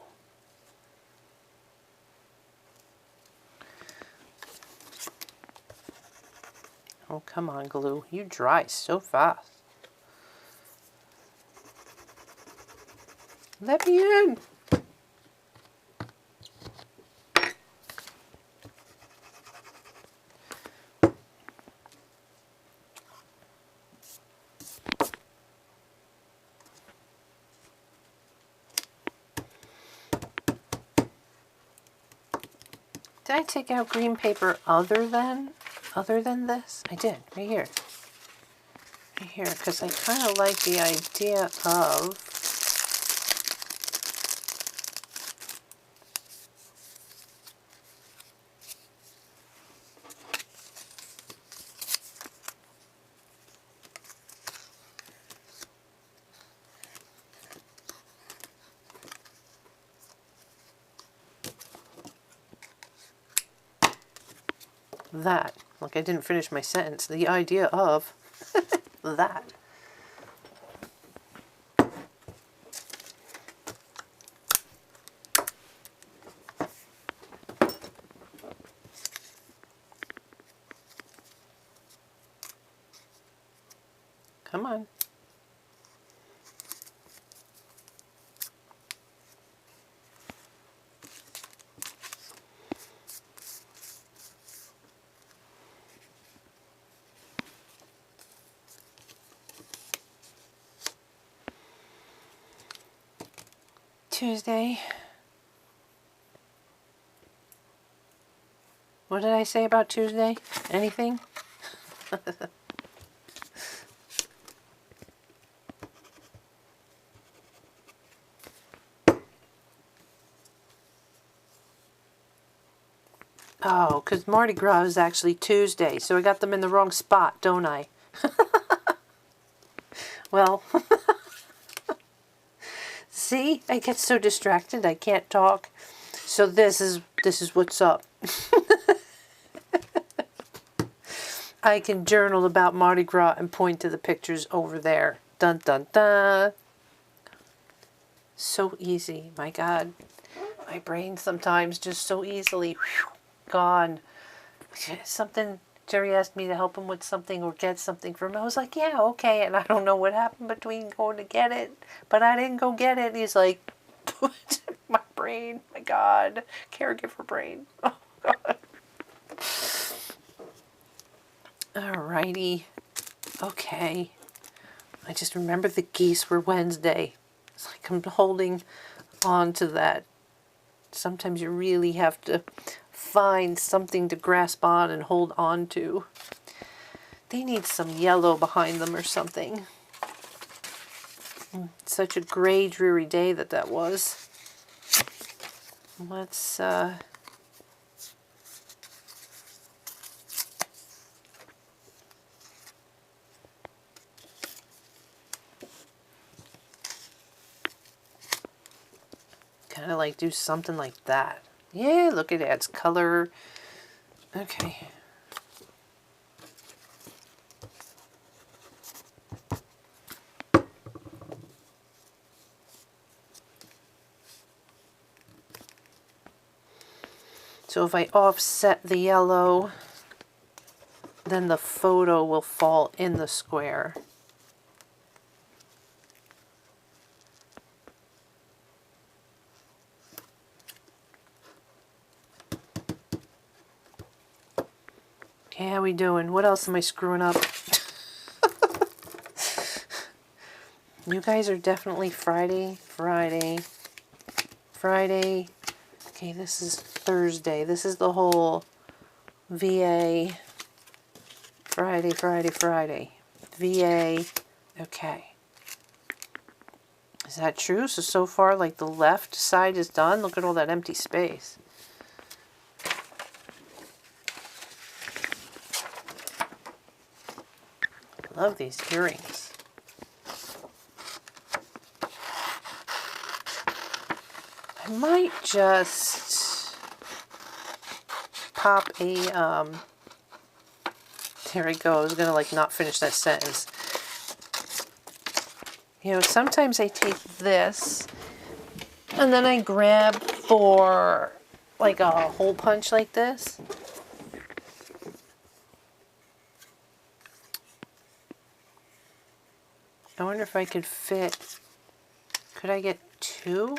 Oh, come on, glue. You dry so fast. Let me in. Did I take out green paper other than this? I did, right here. Right here, because I kind of like the idea of that. Like I didn't finish my sentence. The idea of that. Come on. Tuesday. What did I say about Tuesday? Anything? Oh, because Mardi Gras is actually Tuesday, so I got them in the wrong spot, don't I? Well, see, I get so distracted I can't talk. So this is what's up. I can journal about Mardi Gras and point to the pictures over there. Dun dun dun. So easy, my God. My brain sometimes just so easily gone. Something, Jerry asked me to help him with something or get something from him. I was like, yeah, okay. And I don't know what happened between going to get it, but I didn't go get it. And he's like, my brain, my God, caregiver brain. Oh, God. Alrighty. Okay. I just remember the geese were Wednesday. It's like I'm holding on to that. Sometimes you really have to find something to grasp on and hold on to. They need some yellow behind them or something. Such a gray, dreary day that was. Let's kind of like do something like that. Yeah, look, it adds color. Okay. So if I offset the yellow, then the photo will fall in the square. Yeah, how we doing? What else am I screwing up? You guys are definitely Friday. Okay, this is Thursday. This is the whole VA. Friday. VA. Okay. Is that true? So far, like the left side is done. Look at all that empty space. I love these earrings. I might just pop a, there we go. I was going to like not finish that sentence. You know, sometimes I take this and then I grab for like a hole punch like this. I wonder if I could fit, could I get two?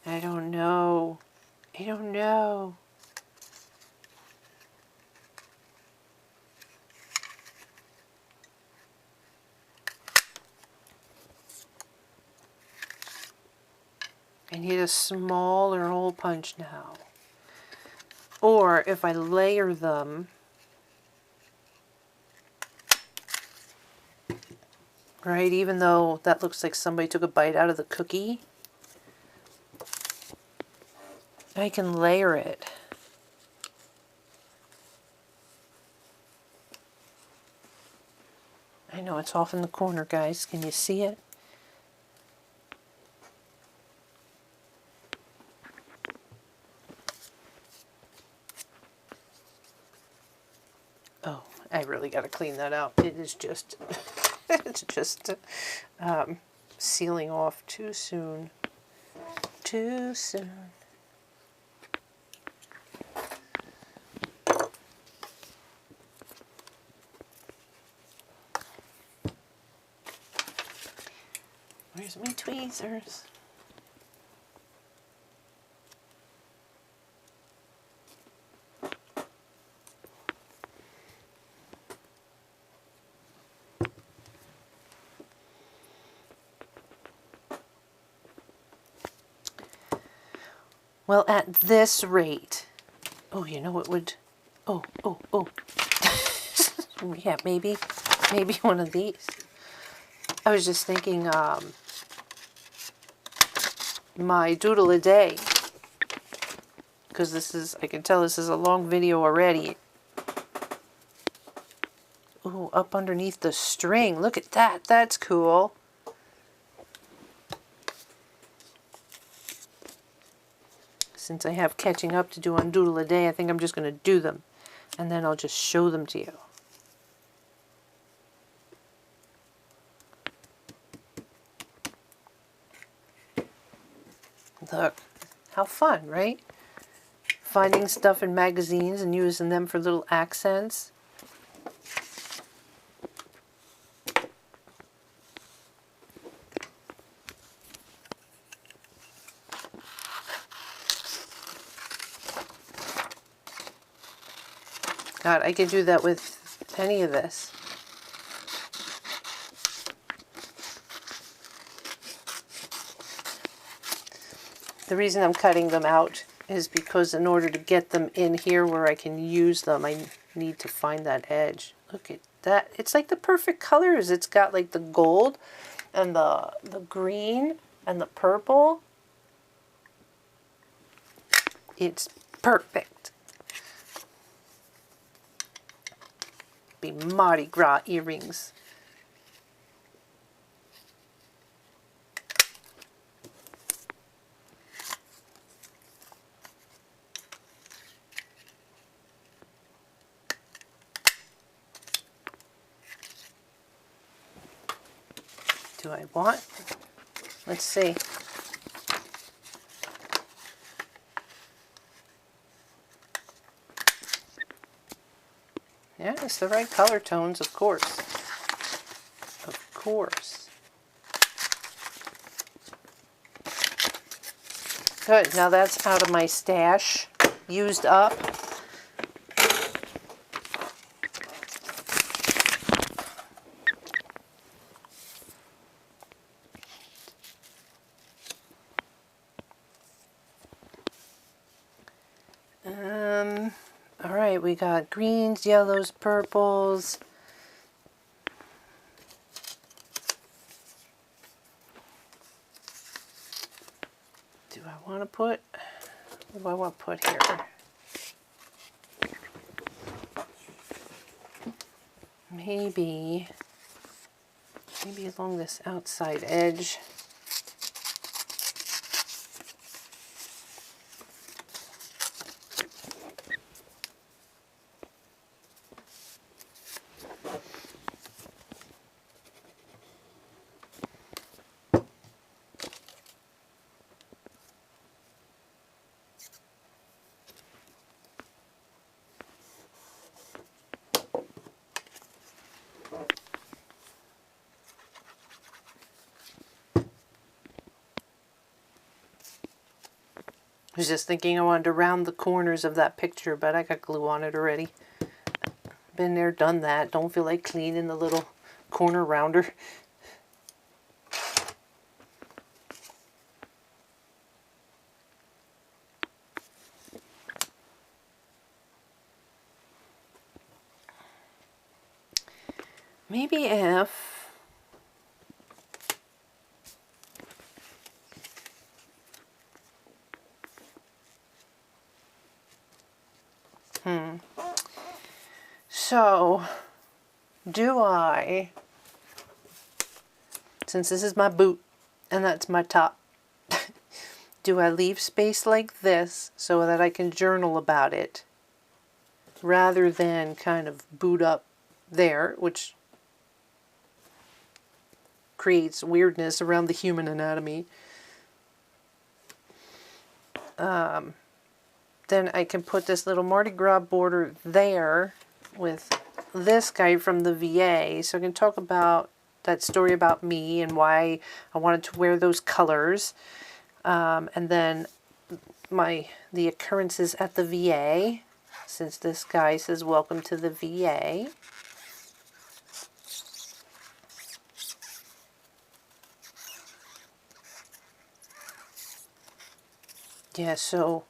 I don't know. I need a smaller hole punch now. Or if I layer them, right, even though that looks like somebody took a bite out of the cookie, I can layer it. I know it's off in the corner, guys. Can you see it? Oh, I really got to clean that out. It is just, it's just sealing off too soon. Too soon. Where's my tweezers? Well, at this rate, oh, you know what would, oh. Yeah, maybe one of these. I was just thinking, my doodle a day, because this is, I can tell this is a long video already. Ooh, up underneath the string. Look at that. That's cool. Since I have catching up to do on Doodle a Day, I think I'm just going to do them. And then I'll just show them to you. Look, how fun, right? Finding stuff in magazines and using them for little accents. God, I could do that with any of this. The reason I'm cutting them out is because in order to get them in here where I can use them, I need to find that edge. Look at that. It's like the perfect colors. It's got like the gold and the green and the purple. It's perfect. Be Mardi Gras earrings. Do I want? Let's see. Yeah, it's the right color tones, of course. Of course. Good, now that's out of my stash, used up. All right, we got greens, yellows, purples. Do I want to put, what do I want to put here? Maybe along this outside edge. I was just thinking I wanted to round the corners of that picture, but I got glue on it already. Been there, done that. Don't feel like cleaning the little corner rounder. Maybe if so, do I since this is my boot and that's my top, do I leave space like this so that I can journal about it rather than kind of boot up there, which creates weirdness around the human anatomy. Then I can put this little Mardi Gras border there with this guy from the VA. So I can talk about that story about me and why I wanted to wear those colors. And then the occurrences at the VA, since this guy says welcome to the VA. Yeah, so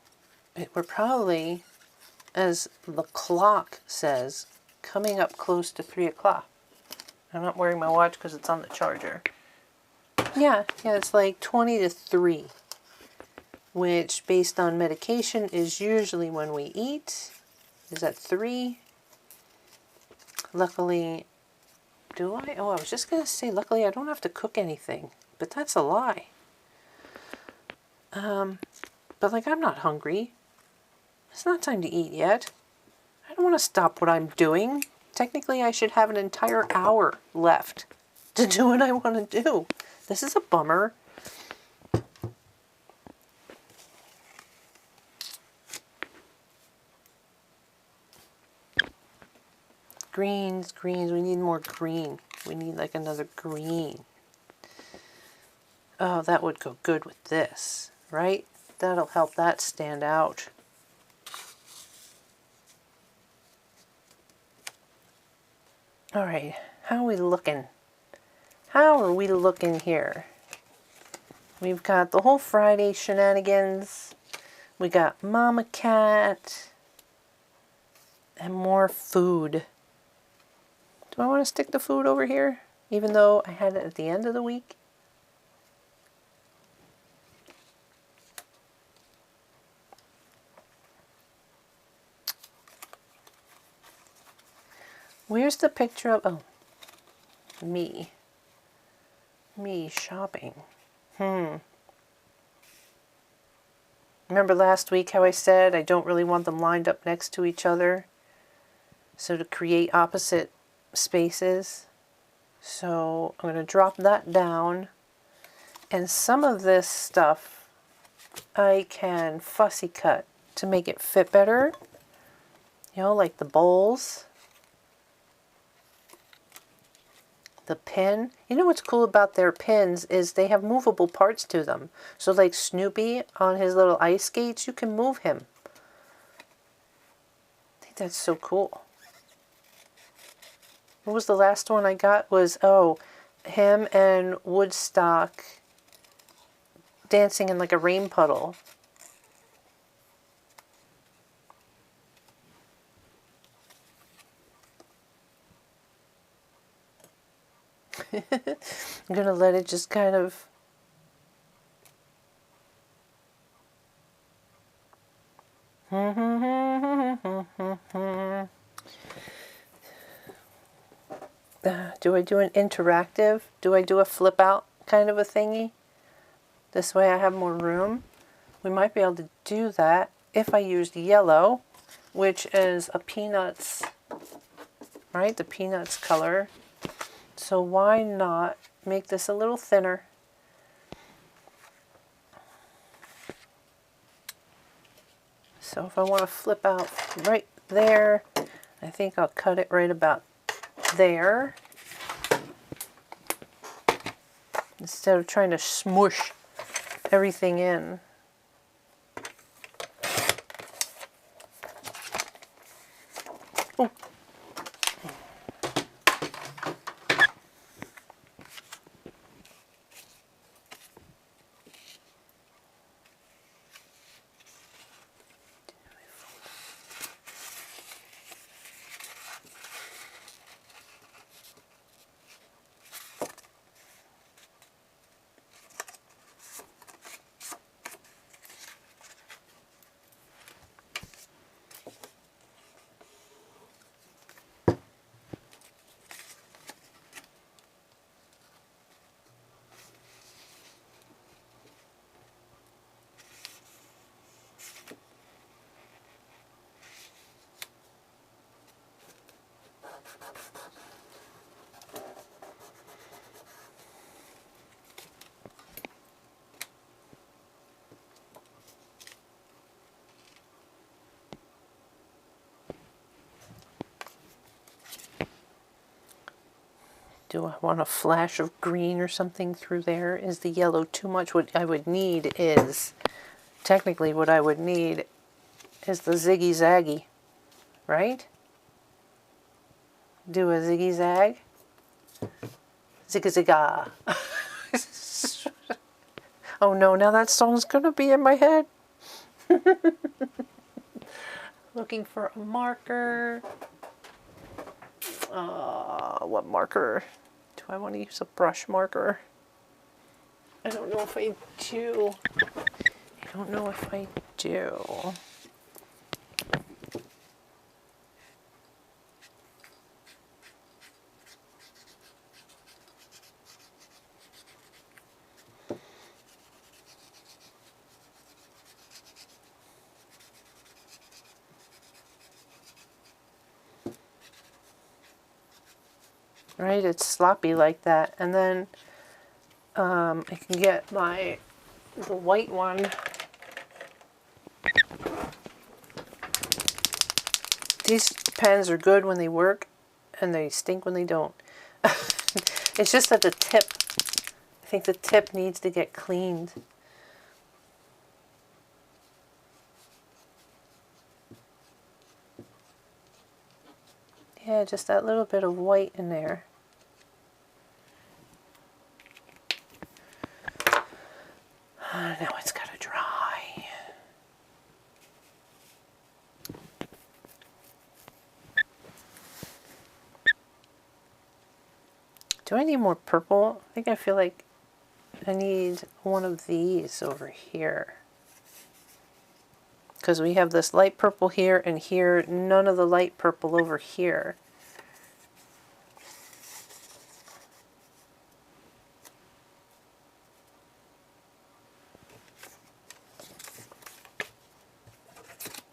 we're probably, as the clock says, coming up close to 3 o'clock. I'm not wearing my watch because it's on the charger. Yeah, it's like 20 to 3, which based on medication is usually when we eat. Is that 3? Luckily, do I? Oh, I was just going to say, luckily I don't have to cook anything, but that's a lie. But like, I'm not hungry. It's not time to eat yet. I don't want to stop what I'm doing. Technically, I should have an entire hour left to do what I want to do. This is a bummer. Greens. We need more green. We need like another green. Oh, that would go good with this, right? That'll help that stand out. All right, how are we looking? How are we looking here? We've got the whole Friday shenanigans. We got Mama Cat. And more food. Do I want to stick the food over here? Even though I had it at the end of the week? Where's the picture of... Oh. Me shopping. Remember last week how I said I don't really want them lined up next to each other? So to create opposite spaces. So I'm going to drop that down. And some of this stuff I can fussy cut to make it fit better. You know, like the bowls. The pin. You know what's cool about their pins is they have movable parts to them. So like Snoopy on his little ice skates, you can move him. I think that's so cool. What was the last one I got? Was, oh, him and Woodstock dancing in like a rain puddle. I'm going to let it just kind of... do I do an interactive? Do I do a flip out kind of a thingy? This way I have more room. We might be able to do that if I used yellow, which is a Peanuts, right? The Peanuts color. So why not make this a little thinner? So if I want to flip out right there, I think I'll cut it right about there. Instead of trying to smush everything in. Oh. Do I want a flash of green or something through there? Is the yellow too much? What I would need is, technically what I would need is the ziggy zaggy, right? Do a ziggy zag. Zigga zigga. Oh no, now that song's gonna be in my head. Looking for a marker. What marker? Do I want to use a brush marker? I don't know if I do. I don't know if I do. Right, it's sloppy like that. And then I can get the white one. These pens are good when they work, and they stink when they don't. It's just that the tip, I think the tip needs to get cleaned. Yeah, just that little bit of white in there. Now it's got to dry. Do I need more purple? I feel like I need one of these over here. Because we have this light purple here and here, none of the light purple over here.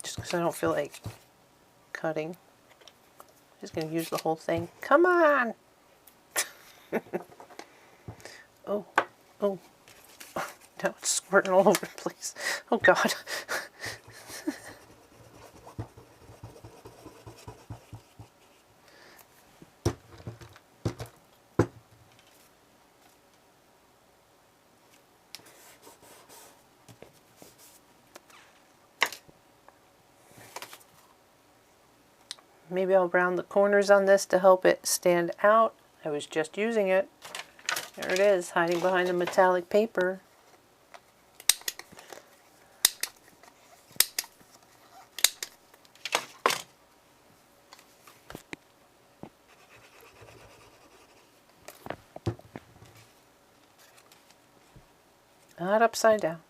Just because I don't feel like cutting. I'm just going to use the whole thing. Come on! Oh, oh. Now it's squirting all over the place. Oh God. Maybe I'll round the corners on this to help it stand out. I was just using it. There it is, hiding behind the metallic paper. Not upside down.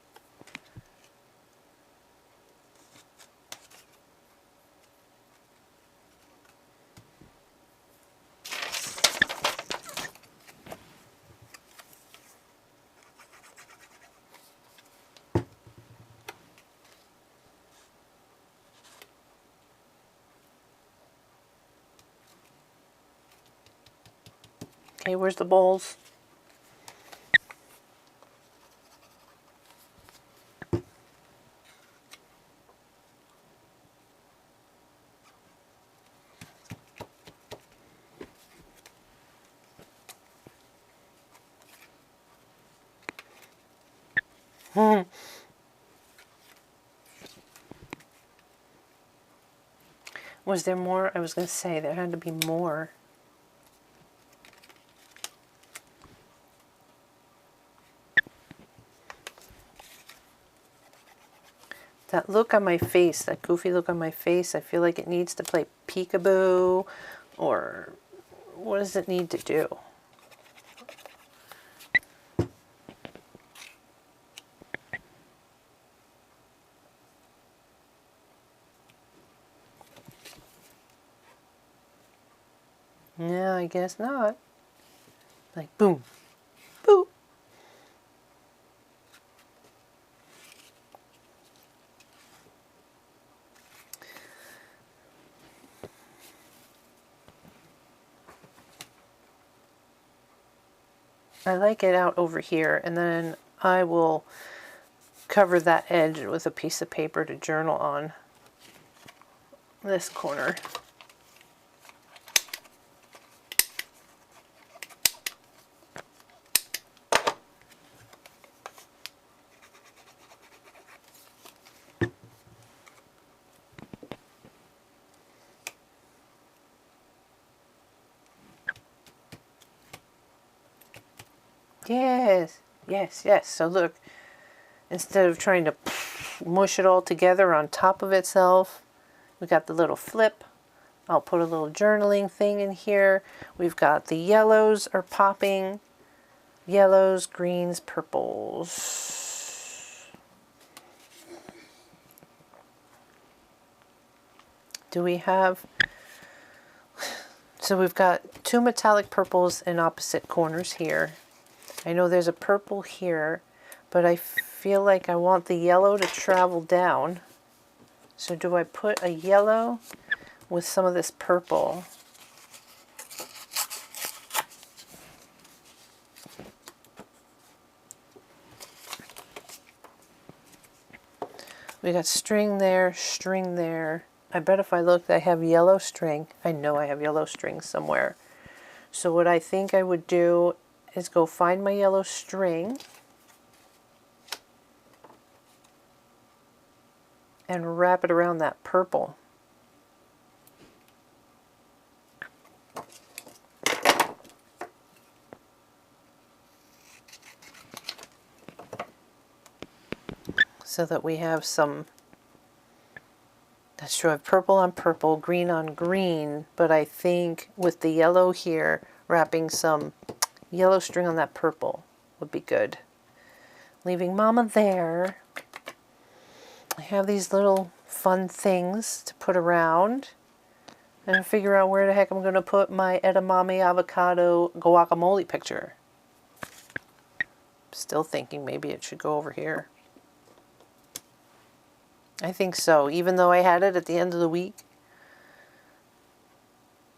Okay, where's the bowls? Was there more? I was going to say there had to be more. That look on my face, that goofy look on my face, I feel like it needs to play peekaboo, or what does it need to do? No, I guess not. Like boom, boop. I like it out over here, and then I will cover that edge with a piece of paper to journal on this corner. Yes, yes, yes. So look, instead of trying to mush it all together on top of itself, we got the little flip. I'll put a little journaling thing in here. We've got the yellows are popping. Yellows, greens, purples. Do we have... So we've got two metallic purples in opposite corners here. I know there's a purple here, but I feel like I want the yellow to travel down. So do I put a yellow with some of this purple? We got string there, string there. I bet if I look, I have yellow string. I know I have yellow string somewhere. So what I think I would do is go find my yellow string and wrap it around that purple. So that we have some, that's true, I have purple on purple, green on green, but I think with the yellow here, wrapping some yellow string on that purple would be good. Leaving Mama there. I have these little fun things to put around and figure out where the heck I'm going to put my edamame avocado guacamole picture. Still thinking maybe it should go over here. I think so. Even though I had it at the end of the week,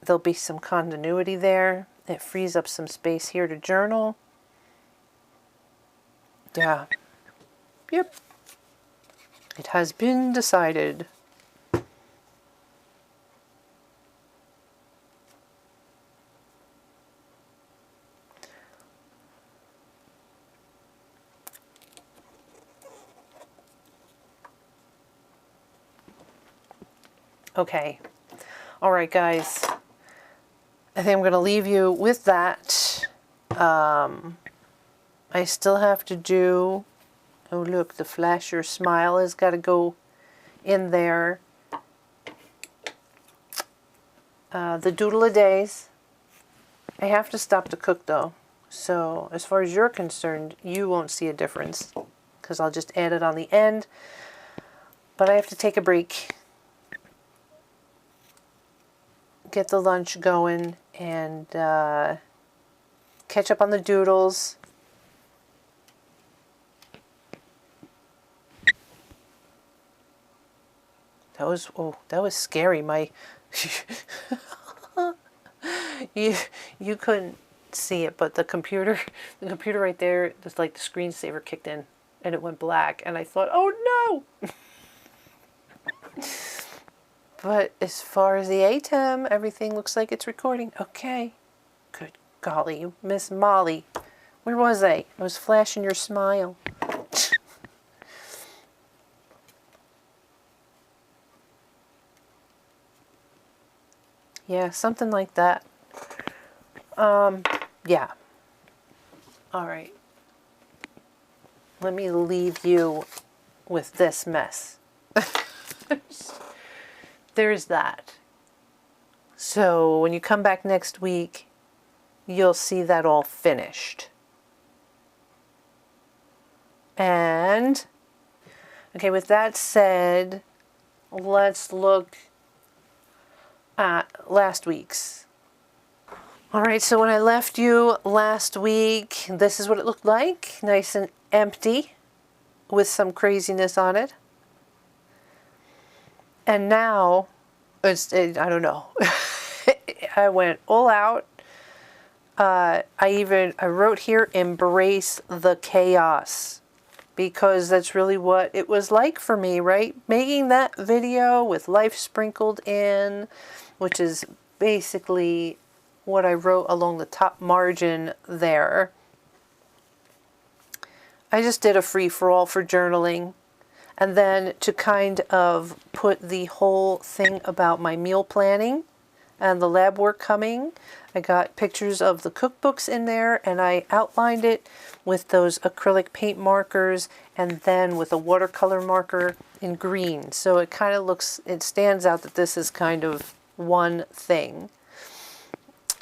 there'll be some continuity there. It frees up some space here to journal. Yeah. Yep. It has been decided. Okay. All right, guys. I think I'm going to leave you with that. I still have to do... Oh, look, the flasher smile has got to go in there. The doodle-a-days. I have to stop to cook, though. So, as far as you're concerned, you won't see a difference, because I'll just add it on the end. But I have to take a break, get the lunch going, and catch up on the doodles. That was scary. My you couldn't see it, but the computer right there, just like the screensaver kicked in and it went black, and I thought, oh no. But as far as the ATEM, everything looks like it's recording. Okay. Good golly, Miss Molly. Where was I? I was flashing your smile. Yeah, something like that. Yeah. All right. Let me leave you with this mess. There's that. So when you come back next week, you'll see that all finished. And, okay, with that said, let's look at last week's. All right, so when I left you last week, this is what it looked like. Nice and empty with some craziness on it. And now, I don't know. I went all out. I wrote here, embrace the chaos. Because that's really what it was like for me, right? Making that video with life sprinkled in, which is basically what I wrote along the top margin there. I just did a free-for-all for journaling. And then to kind of put the whole thing about my meal planning and the lab work coming. I got pictures of the cookbooks in there, and I outlined it with those acrylic paint markers and then with a watercolor marker in green. So it kind of looks, it stands out that this is kind of one thing.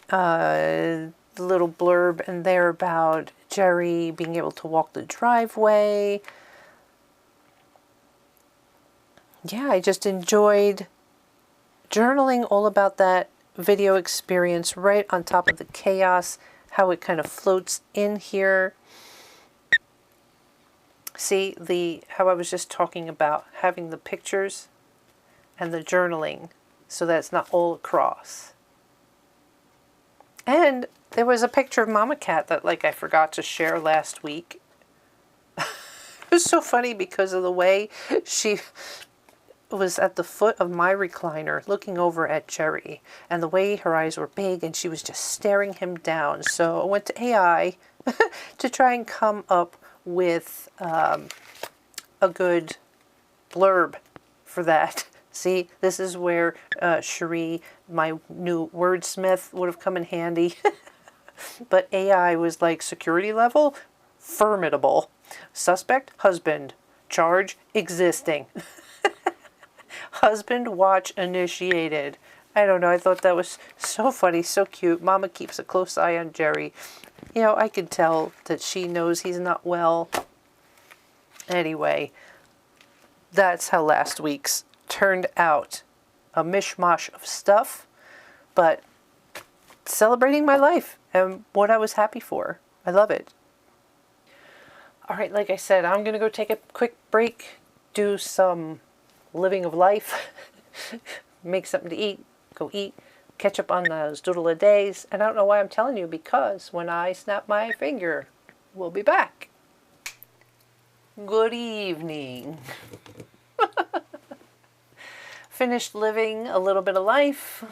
The little blurb in there about Jerry being able to walk the driveway. Yeah, I just enjoyed journaling all about that video experience right on top of the chaos, how it kind of floats in here. See, how I was just talking about having the pictures and the journaling so that it's not all across. And there was a picture of Mama Cat that I forgot to share last week. It was so funny because of the way she was at the foot of my recliner looking over at Jerry, and the way her eyes were big and she was just staring him down. So I went to AI to try and come up with a good blurb for that. See, this is where Cherie, my new wordsmith, would have come in handy. But AI was like, security level, formidable. Suspect, husband. Charge, existing. Husband watch initiated. I don't know, I thought that was so funny, so cute. Mama keeps a close eye on Jerry. You know, I could tell that she knows he's not well. Anyway, that's how last week's turned out. A mishmash of stuff, but celebrating my life and what I was happy for. I love it. All right, like I said, I'm going to go take a quick break, do some living of life, make something to eat, go eat, catch up on those doodle-a-days. And I don't know why I'm telling you, because when I snap my finger, we'll be back. Good evening. Finished living a little bit of life,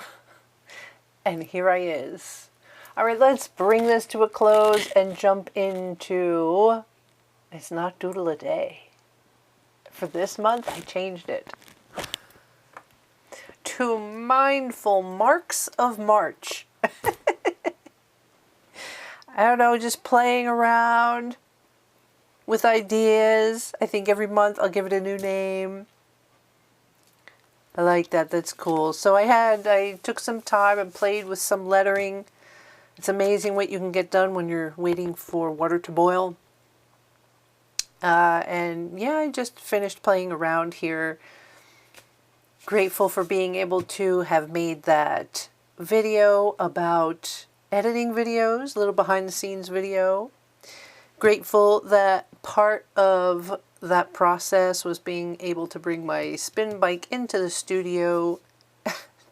and here I is. All right, let's bring this to a close and jump into, it's not doodle-a-day. For this month, I changed it to Mindful Marks of March. I don't know, just playing around with ideas. I think every month I'll give it a new name. I like that. That's cool. So I took some time and played with some lettering. It's amazing what you can get done when you're waiting for water to boil. And yeah, I just finished playing around here. Grateful for being able to have made that video about editing videos, a little behind the scenes video. Grateful that part of that process was being able to bring my spin bike into the studio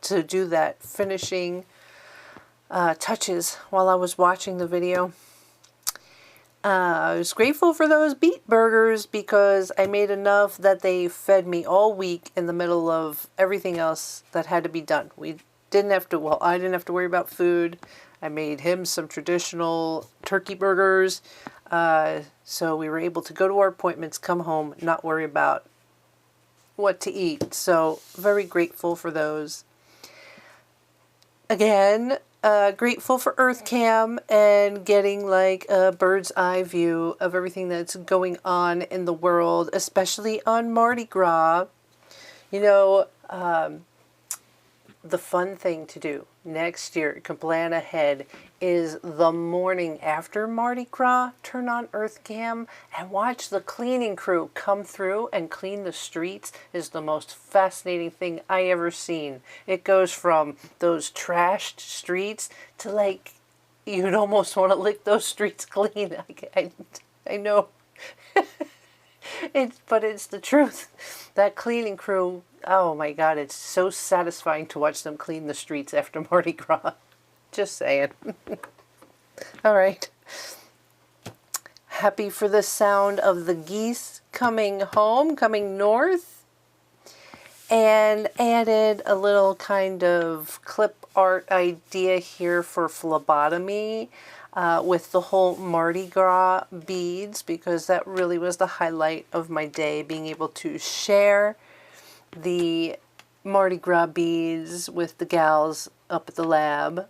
to do that finishing touches while I was watching the video. I was grateful for those beet burgers because I made enough that they fed me all week in the middle of everything else that had to be done. I didn't have to worry about food. I made him some traditional turkey burgers. So we were able to go to our appointments, come home, not worry about what to eat. So very grateful for those. Again, grateful for EarthCam and getting like a bird's eye view of everything that's going on in the world, especially on Mardi Gras. You know, the fun thing to do next year, you can plan ahead, is the morning after Mardi Gras, turn on EarthCam and watch the cleaning crew come through and clean the streets. Is the most fascinating thing I ever seen. It goes from those trashed streets to like, you'd almost want to lick those streets clean. I know. But it's the truth. That cleaning crew, oh my God, it's so satisfying to watch them clean the streets after Mardi Gras. Just saying. All right. Happy for the sound of the geese coming home, coming north. And added a little kind of clip art idea here for phlebotomy. With the whole Mardi Gras beads, because that really was the highlight of my day, being able to share the Mardi Gras beads with the gals up at the lab.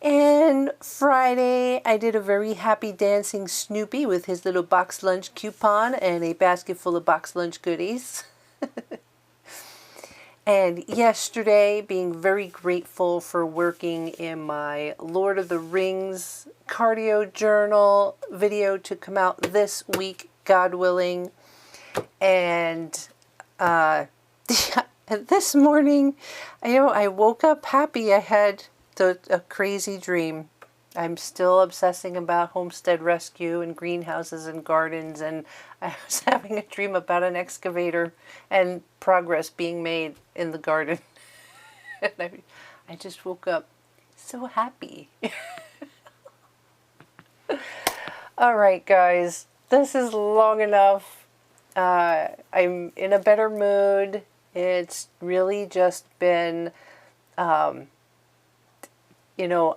And Friday, I did a very happy dancing Snoopy with his little box lunch coupon and a basket full of box lunch goodies. And yesterday, being very grateful for working in my Lord of the Rings cardio journal video to come out this week, God willing. And this morning, I woke up happy. I had a crazy dream. I'm still obsessing about homestead rescue and greenhouses and gardens, and I was having a dream about an excavator and progress being made in the garden. And I just woke up so happy. All right, guys, this is long enough. I'm in a better mood. It's really just been...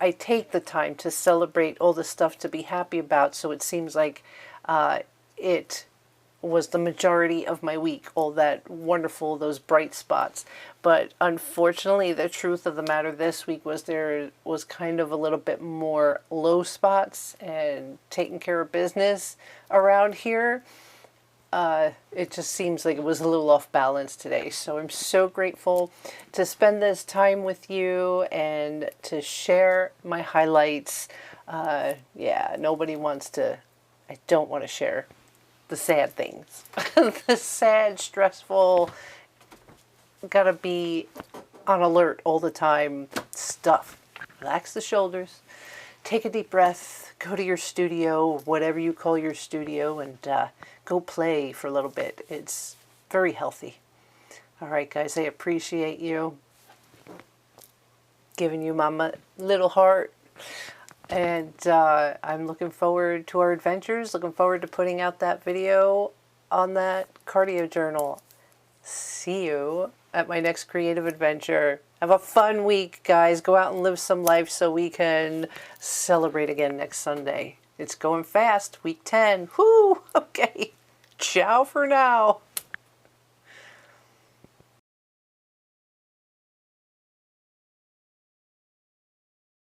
I take the time to celebrate all the stuff to be happy about, so it seems like it was the majority of my week, all that wonderful, those bright spots. But unfortunately, the truth of the matter this week was there was kind of a little bit more low spots and taking care of business around here. It just seems like it was a little off balance today. So I'm so grateful to spend this time with you and to share my highlights. Yeah, nobody wants to, I don't want to share the sad things. The sad, stressful, gotta be on alert all the time stuff. Relax the shoulders, take a deep breath, go to your studio, whatever you call your studio, and go play for a little bit. It's very healthy. All right, guys, I appreciate you. Giving you my little heart. And I'm looking forward to our adventures. Looking forward to putting out that video on that cardio journal. See you at my next creative adventure. Have a fun week, guys. Go out and live some life so we can celebrate again next Sunday. It's going fast. Week 10. Whoo! Okay. Ciao for now.